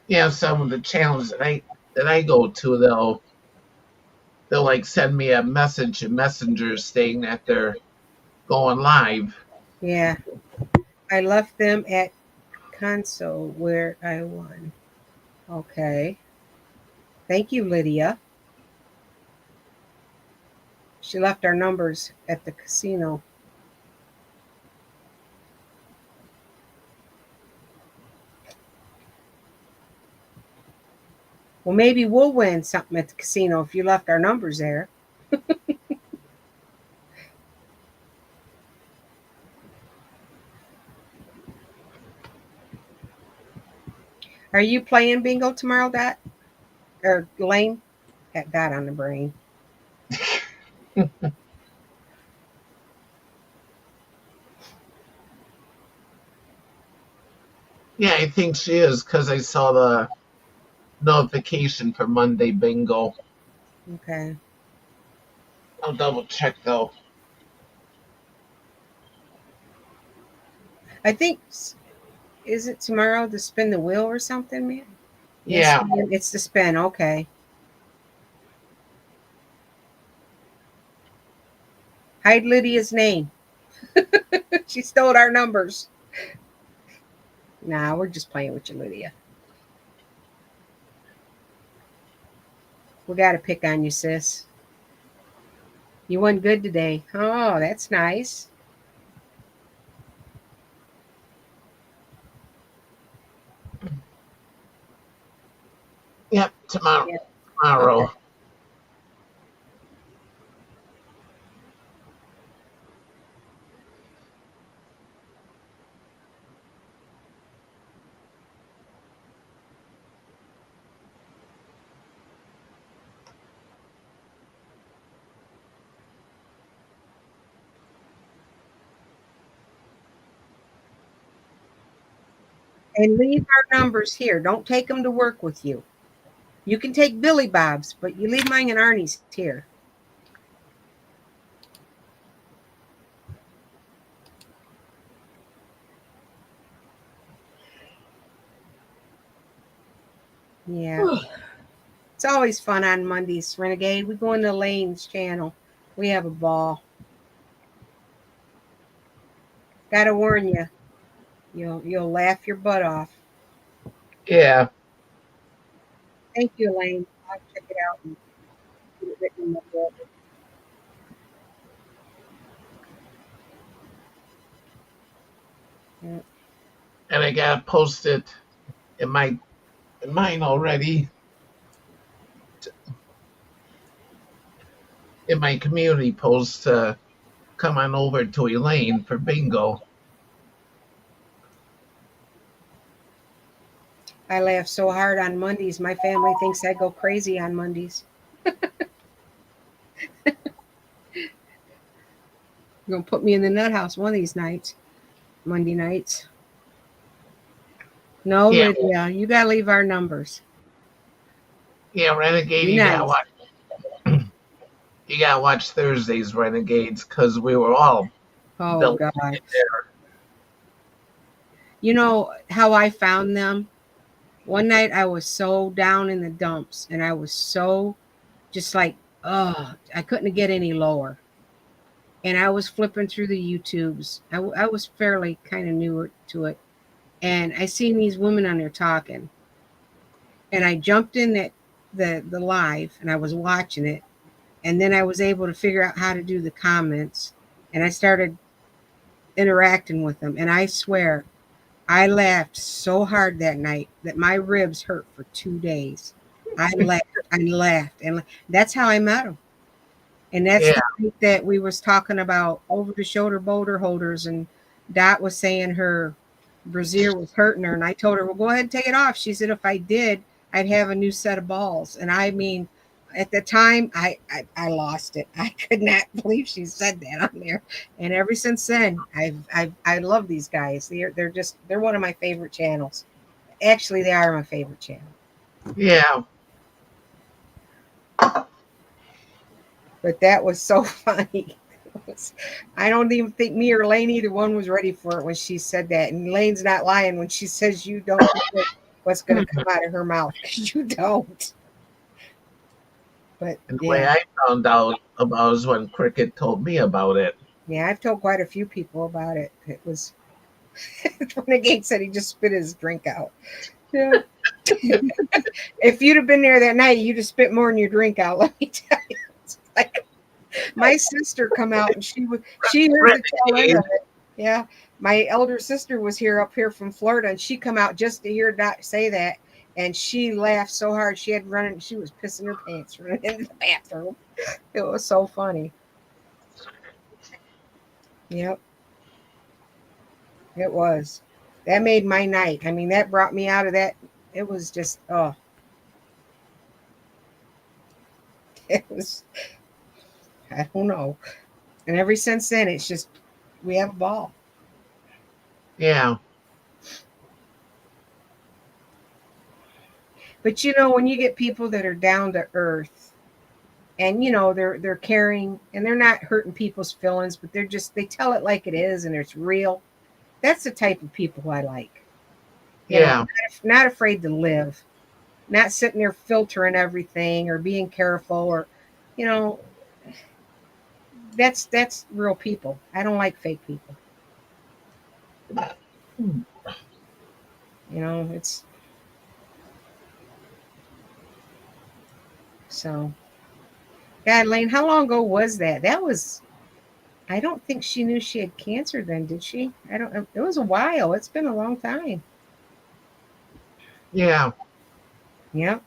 yeah, some of the channels that I go to, they'll like send me a message in Messenger saying that they're going live. Yeah. I left them at console where I won. Okay. Thank you, Lydia. She left our numbers at the casino. Well, maybe we'll win something at the casino if you left our numbers there. Are you playing bingo tomorrow, Dot? Or Lane? Got Dot on the brain. Yeah, I think she is because I saw the notification for Monday bingo. Okay. I'll double check though. I think, is it tomorrow to spin the wheel or something, man? Yeah. Yes, it's the spin. Okay. Hide Lydia's name. She stole our numbers. Nah, we're just playing with you, Lydia. We got to pick on you, sis. You won good today. Oh, that's nice. Yep, tomorrow. Yeah. Tomorrow. Okay. And leave our numbers here. Don't take them to work with you. You can take Billy Bob's, but you leave mine and Arnie's here. Yeah. It's always fun on Mondays, Renegade. We go into Lane's channel. We have a ball. Gotta warn you. You'll laugh your butt off. Yeah. Thank you, Elaine. I'll check it out and get it written in my book. Yeah. And I gotta post it in mine already. In my community post to come on over to Elaine for bingo. I laugh so hard on Mondays. My family thinks I go crazy on Mondays. You're going to put me in the nut house one of these nights. Monday nights. No, Yeah. Lydia, you got to leave our numbers. Yeah, Renegade, Be you nice. gotta watch. You gotta watch Thursday's Renegades because we were all Oh, built God. there. You know how I found them? One night I was so down in the dumps and I was so just like, oh, I couldn't get any lower. And I was flipping through the YouTubes. I was fairly kind of new to it. And I seen these women on there talking. And I jumped in the live and I was watching it. And then I was able to figure out how to do the comments. And I started interacting with them. And I swear, I laughed so hard that night that my ribs hurt for 2 days. I laughed and laughed. And that's how I met them. And that's Yeah. the night that we was talking about over the shoulder boulder holders. And Dot was saying her brassiere was hurting her. And I told her, well, go ahead and take it off. She said, if I did, I'd have a new set of balls. And I mean, at the time, I lost it. I could not believe she said that on there. And ever since then, I love these guys. They're one of my favorite channels. Actually, they are my favorite channel. Yeah. But that was so funny. I don't even think me or Lane, either one, was ready for it when she said that. And Lane's not lying when she says you don't know what's going to come out of her mouth. You don't. But And the way yeah, I found out about it is when Cricket told me about it. yeah, I've told quite a few people about it. It was Renegade said he just spit his drink out. Yeah. If you'd have been there that night, you'd have spit more than your drink out. Let me tell you. It's like, my sister come out and she heard the tail end of it. Yeah, my elder sister was up here from Florida, and she come out just to hear Dot say that, and she laughed so hard she had running. She was pissing her pants running into the bathroom. It was so funny. Yep, it was. That made my night. I mean, that brought me out of that. It was just it was. I don't know. And ever since then, it's just we have a ball. Yeah. But you know, when you get people that are down to earth, and you know they're caring and they're not hurting people's feelings, but they tell it like it is and it's real. That's the type of people I like. You know, Yeah. not afraid to live, not sitting there filtering everything or being careful or, you know, that's real people. I don't like fake people. You know, it's so. God, Lane, how long ago was that? That was. I don't think she knew she had cancer then, did she? I don't. It was a while. It's been a long time. Yeah. Yep.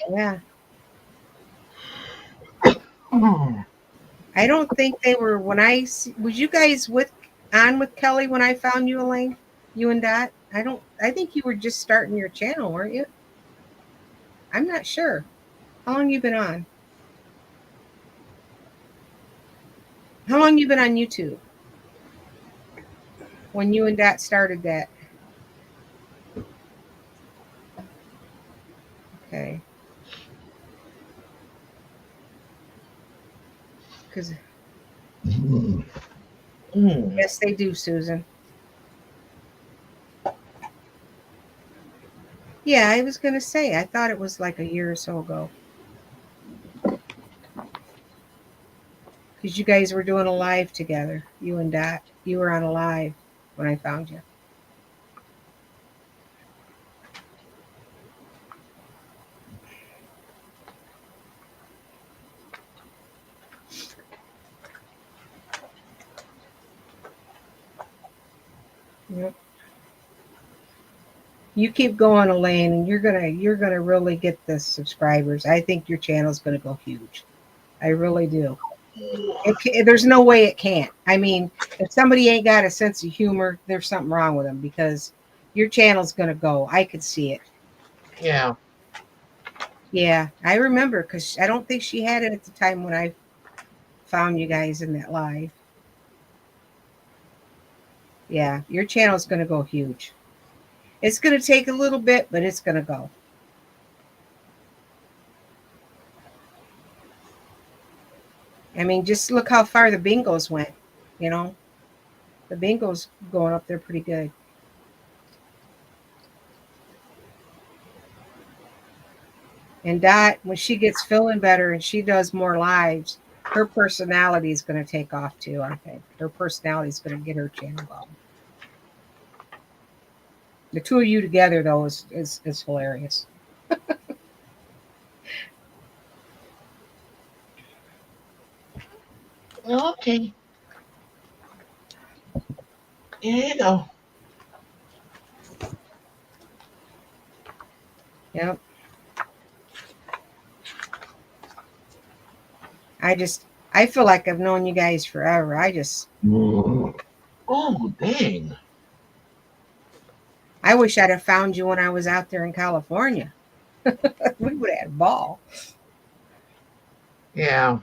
Yeah. I don't think they were when was you guys with Kelly when I found you, Elaine? You and Dot? I think you were just starting your channel, weren't you? I'm not sure. How long you been on? How long you been on YouTube? When you and Dot started that? Okay. Because yes, they do, Susan. Yeah, I was gonna say I thought it was like a year or so ago. Because you guys were doing a live together, you and Dot. You were on a live when I found you. Yep. You keep going, Elaine, and you're gonna really get the subscribers. I think your channel's gonna go huge. I really do. There's no way it can't. I mean, if somebody ain't got a sense of humor, there's something wrong with them because your channel's gonna go. I could see it. Yeah. Yeah, I remember because I don't think she had it at the time when I found you guys in that live. Yeah, your channel's gonna go huge. It's gonna take a little bit, but it's gonna go. I mean, just look how far the Bengals went. You know, the Bengals going up there pretty good. And Dot, when she gets feeling better and she does more lives, her personality is going to take off too. I think her personality is going to get her channel going. The two of you together, though, is hilarious. Okay. Here you go. Yep. I feel like I've known you guys forever. Oh, dang. I wish I'd have found you when I was out there in California. We would have had a ball. Yeah.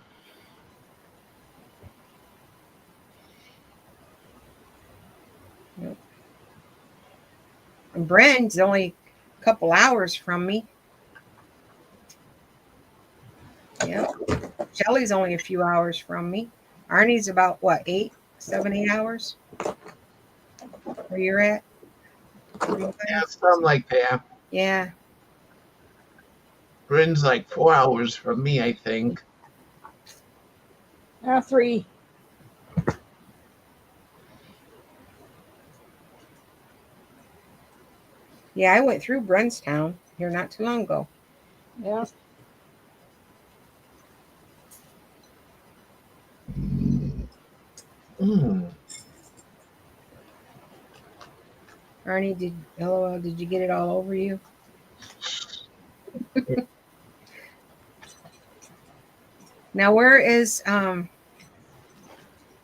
Yep. And Brent's only a couple hours from me. Yep. Shelly's only a few hours from me. Arnie's about what, 7, 8 hours? Where you're at? Yeah, something like that. Yeah. Bryn's like 4 hours from me, I think. 3. Yeah, I went through Brunstown here not too long ago. Yeah. Mm. Arnie, did you get it all over you? Now, where is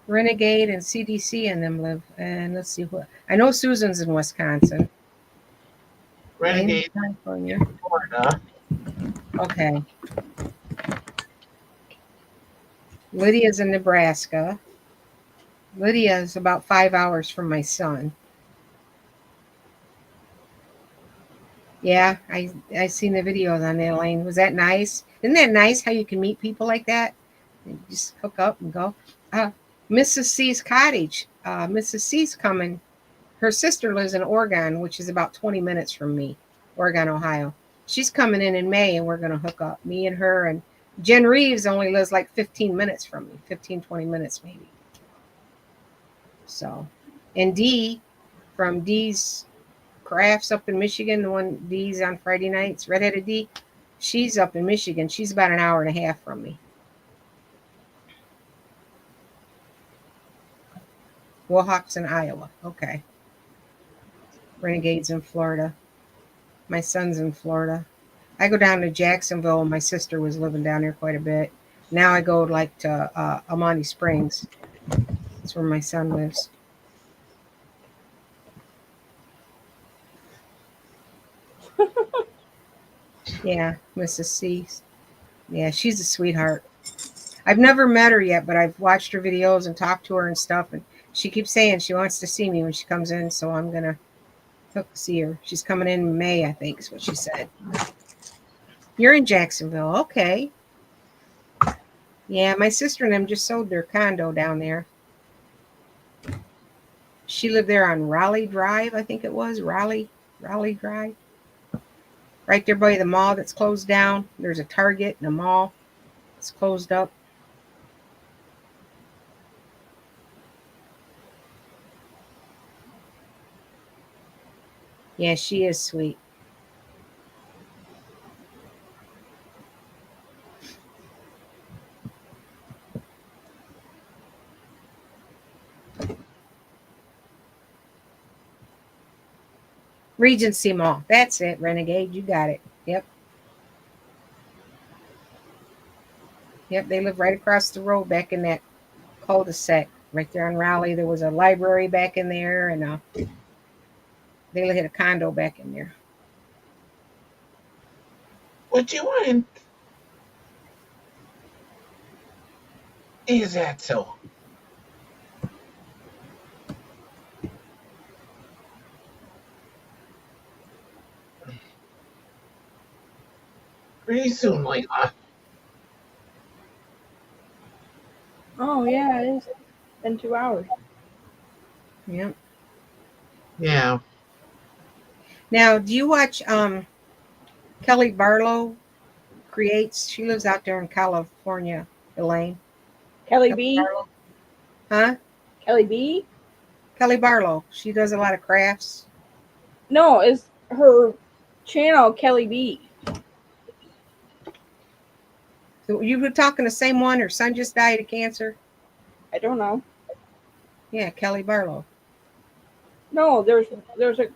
Renegade and CDC and them live? And let's see what I know. Susan's in Wisconsin. Renegade, California. Florida. Okay. Lydia's in Nebraska. Lydia is about 5 hours from my son. Yeah, I seen the videos on that, Elaine. Was that nice? Isn't that nice how you can meet people like that? And just hook up and go. Mrs. C's cottage. Mrs. C's coming. Her sister lives in Oregon, which is about 20 minutes from me, Oregon, Ohio. She's coming in May, and we're going to hook up. Me and her. And Jen Reeves only lives like 15 minutes from me, 15, 20 minutes maybe. So, and Dee from Dee's Crafts up in Michigan, the one Dee's on Friday nights, Redheaded Dee, she's up in Michigan. She's about an hour and a half from me. Wilhock's in Iowa. Okay. Renegade's in Florida. My son's in Florida. I go down to Jacksonville. My sister was living down there quite a bit. Now I go like to Amani Springs. That's where my son lives. Yeah, Mrs. C. Yeah, she's a sweetheart. I've never met her yet, but I've watched her videos and talked to her and stuff. And she keeps saying she wants to see me when she comes in, so I'm going to hope to see her. She's coming in May, I think, is what she said. You're in Jacksonville. Okay. Yeah, my sister and them just sold their condo down there. She lived there on Raleigh Drive, I think it was. Raleigh Drive. Right there by the mall that's closed down. There's a Target and a mall. It's closed up. Yeah, she is sweet. Regency Mall. That's it, Renegade. You got it. Yep. Yep, they live right across the road back in that cul-de-sac. Right there on Raleigh. There was a library back in there, and they had a condo back in there. What you want? Is that so? Pretty soon, Layla. Oh yeah, it's been 2 hours. Yep. Yeah. Now, do you watch Kelly Barlow creates? She lives out there in California, Elaine. Kelly Kelly B. Barlow. Huh? Kelly B. Kelly Barlow. She does a lot of crafts. No, it's her channel, Kelly B. So you were talking the same one? Her son just died of cancer. I don't know. Yeah, Kelly Barlow. No, there's a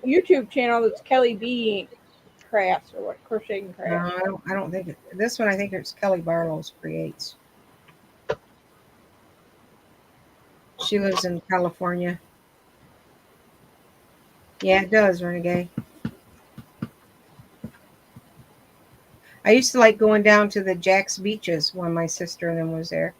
YouTube channel that's Kelly B Crafts or what, crocheting No, crafts. I don't think it. This one, I think it's Kelly Barlow's creates. She lives in California. Yeah, it does, Renegade. I used to like going down to the Jack's Beaches when my sister and them was there.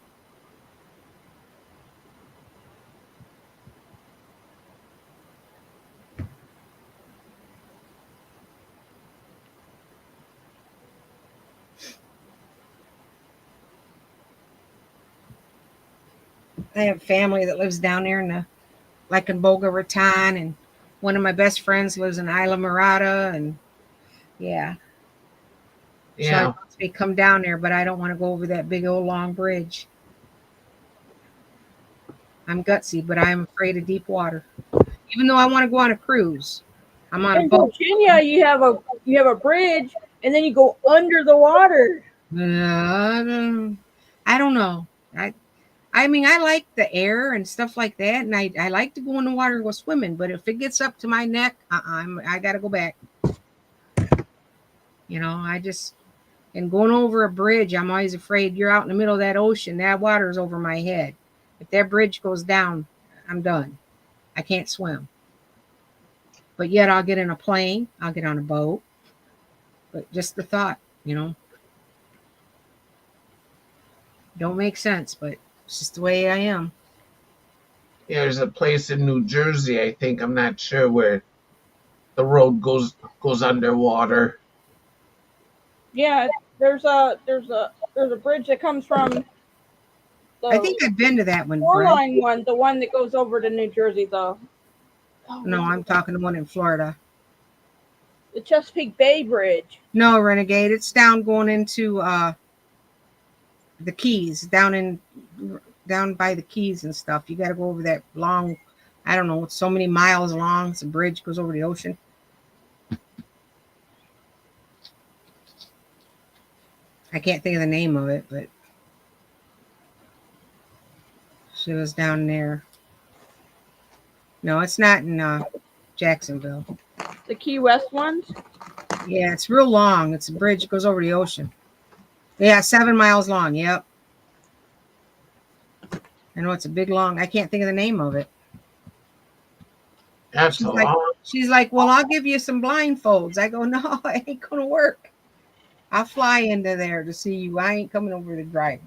I have family that lives down there like in Boca Raton, and one of my best friends lives in Isla Mirada, and yeah. So Yeah. I wants me to come down there, but I don't want to go over that big old long bridge. I'm gutsy, but I'm afraid of deep water. Even though I want to go on a cruise, I'm on a In boat. Virginia, you have a bridge, and then you go under the water. I don't know. I mean, I like the air and stuff like that, and I like to go in the water and go swimming. But if it gets up to my neck, I got to go back. You know, and going over a bridge, I'm always afraid. You're out in the middle of that ocean, that water is over my head. If that bridge goes down, I'm done. I can't swim. But yet I'll get in a plane, I'll get on a boat. But just the thought, don't make sense, but it's just the way I am. Yeah, there's a place in New Jersey, I think, I'm not sure, where the road goes underwater. Yeah, there's a bridge that comes from I think I've been to that one, four Brett. line one, the one that goes over to New Jersey, No, I'm talking the one in Florida. the Chesapeake Bay Bridge. No, Renegade. It's down going into the Keys, down by the Keys and stuff. You got to go over that long, I don't know, it's so many miles long. It's a bridge, goes over the ocean. I can't think of the name of it, but she was down there. No, it's not in Jacksonville. The Key West ones? Yeah, it's real long. It's a bridge. It goes over the ocean. Yeah, 7 miles long. Yep. I know it's a big long. I can't think of the name of it. That's a long. She's like, well, I'll give you some blindfolds. I go, no, it ain't going to work. I'll fly into there to see you. I ain't coming over to drive.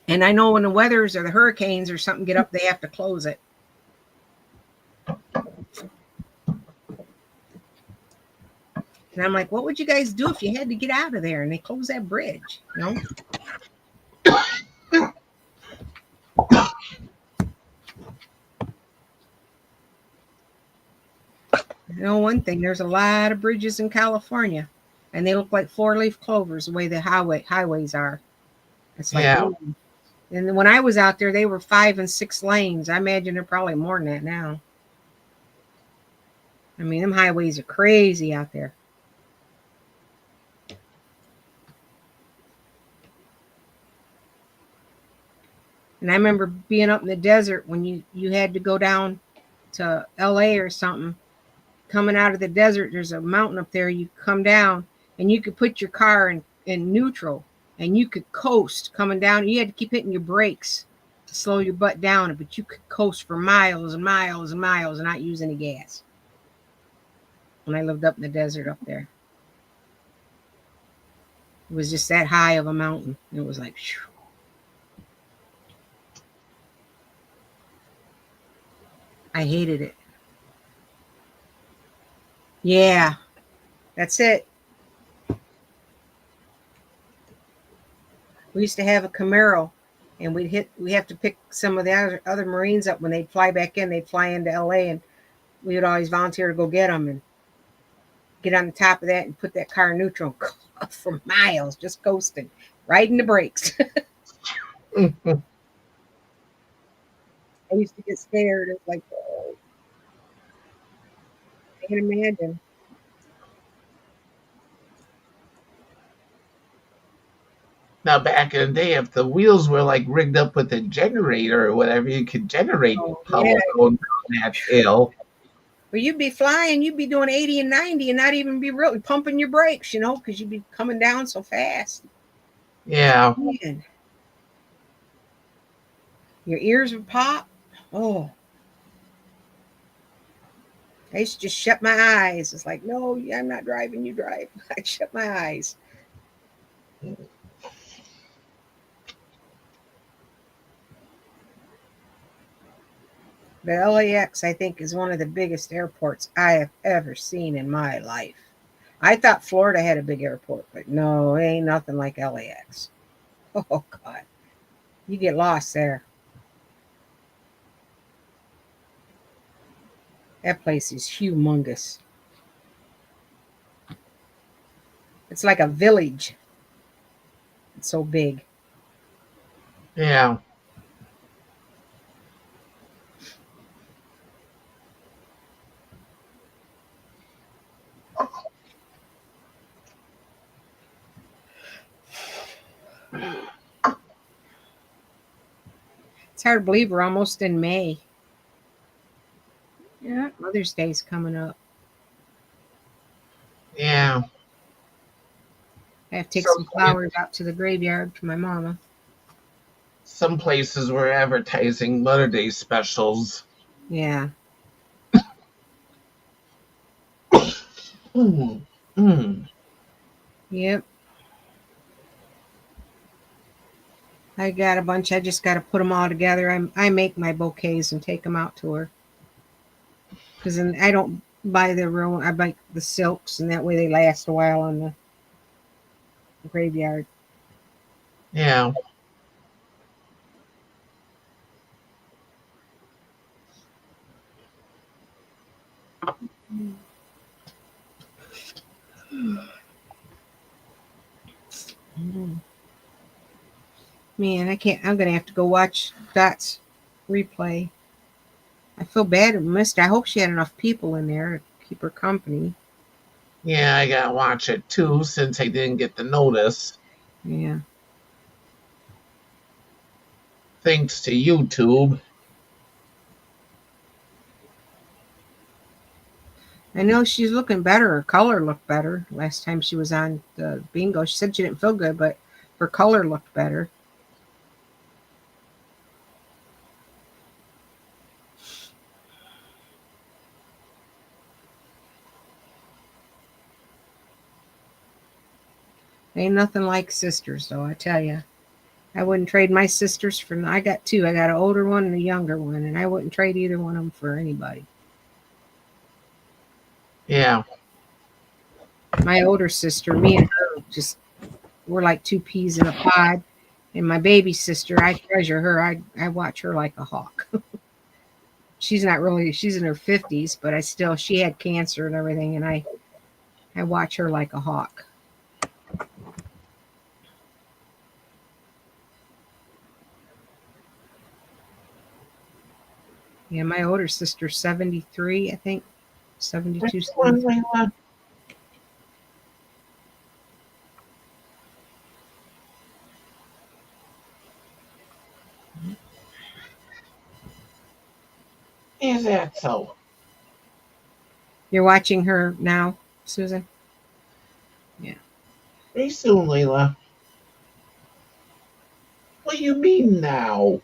And I know when the weathers or the hurricanes or something get up, they have to close it. And I'm like, what would you guys do if you had to get out of there and they close that bridge? One thing, there's a lot of bridges in California, and they look like 4-leaf clovers the way the highways are. It's like, yeah. Ooh. And when I was out there, they were 5 and 6 lanes. I imagine they're probably more than that now. I mean, them highways are crazy out there. And I remember being up in the desert when you had to go down to LA or something. Coming out of the desert, there's a mountain up there. You come down and you could put your car in neutral and you could coast coming down. You had to keep hitting your brakes to slow your butt down, but you could coast for miles and miles and miles and not use any gas. When I lived up in the desert up there, it was just that high of a mountain. It was like, whew. I hated it. Yeah, that's it. We used to have a Camaro, and we have to pick some of the other Marines up when they'd fly back in. They'd fly into LA, and we would always volunteer to go get them and get on the top of that and put that car in neutral and go for miles, just coasting, riding the brakes. I used to get scared. It's like, oh, I can imagine. Now, back in the day, if the wheels were like rigged up with a generator or whatever, you could generate Oh, power yeah. going down that hill. Well, you'd be flying, you'd be doing 80 and 90 and not even be really pumping your brakes, because you'd be coming down so fast. Yeah. Man. Your ears would pop. Oh. I used to just shut my eyes. It's like, no, I'm not driving, you drive. I shut my eyes. The LAX, I think, is one of the biggest airports I have ever seen in my life. I thought Florida had a big airport, but no, it ain't nothing like LAX. Oh, God. You get lost there. That place is humongous. It's like a village. It's so big. Yeah. It's hard to believe we're almost in May. Yeah. Mother's Day's coming up. Yeah. I have to take So- some flowers out to the graveyard for my mama. Some places were advertising Mother Day specials. Yeah. Yep. I got a bunch. I just got to put them all together. I make my bouquets and take them out to her. Because I don't buy the real. I buy the silks, and that way they last a while on the graveyard. Yeah. Man, I can't. I'm gonna have to go watch Dot's replay. I feel bad I missed her. I hope she had enough people in there to keep her company. Yeah, I gotta watch it too since I didn't get the notice. Yeah. Thanks to YouTube. I know she's looking better. Her color looked better last time she was on the bingo. She said she didn't feel good, but her color looked better. Ain't nothing like sisters, though, I tell you. I wouldn't trade my sisters for. I got two. I got an older one and a younger one, and I wouldn't trade either one of them for anybody. Yeah. My older sister, me and her, just we're like two peas in a pod. And my baby sister, I treasure her. I watch her like a hawk. She's not really. She's in her 50s, but she had cancer and everything, and I watch her like a hawk. Yeah, my older sister's 73, I think. 72. Which one, 73. Layla? Is that so? You're watching her now, Susan? Very soon, Layla. What do you mean now?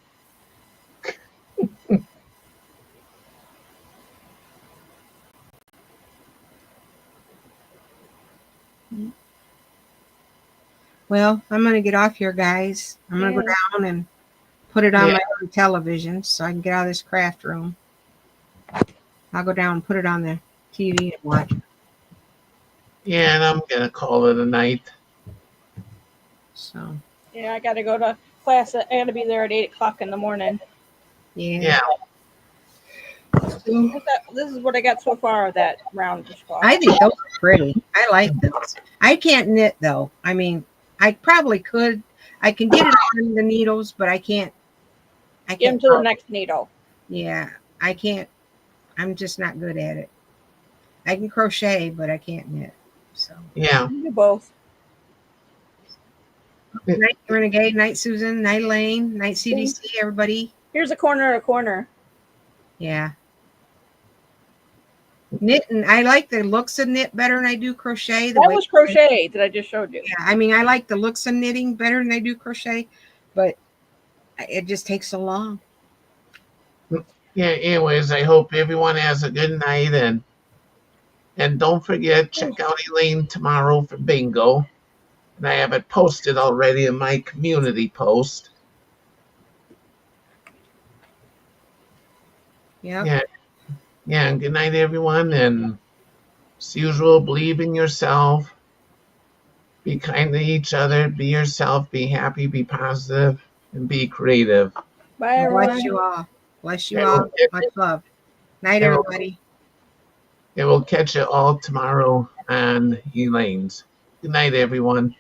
Well, I'm going to get off here, guys. I'm going to go down and put it on my own television so I can get out of this craft room. I'll go down and put it on the TV and watch. Yeah, and I'm gonna call it a night. So, Yeah, I got to go to class. I got to be there at 8 o'clock in the morning. Yeah. This is what I got so far of that round squash. I think those are pretty. I like those. I can't knit though. I mean, I probably could. I can get it on the needles, but I can't. Get them to the next needle. Yeah, I can't. I'm just not good at it. I can crochet, but I can't knit. So. Yeah. You do both. Night Renegade, night Susan, night Elaine, night CDC, everybody. Here's a corner. Yeah. Knitting, I like the looks of knit better than I do crochet. That was crochet that I just showed you. Yeah, I mean, I like the looks of knitting better than I do crochet, but it just takes so long. Yeah, anyways, I hope everyone has a good night, and don't forget, check out Elaine tomorrow for bingo. And I have it posted already in my community post. Yeah. Yeah, and good night, everyone. And as usual, believe in yourself. Be kind to each other. Be yourself. Be happy. Be positive. And be creative. Bye, everyone. Bless you all. Bless you Yeah, all. we'll- Much love. Night, Yeah, everybody. And we'll catch you all tomorrow on Elaine's. Good night, everyone.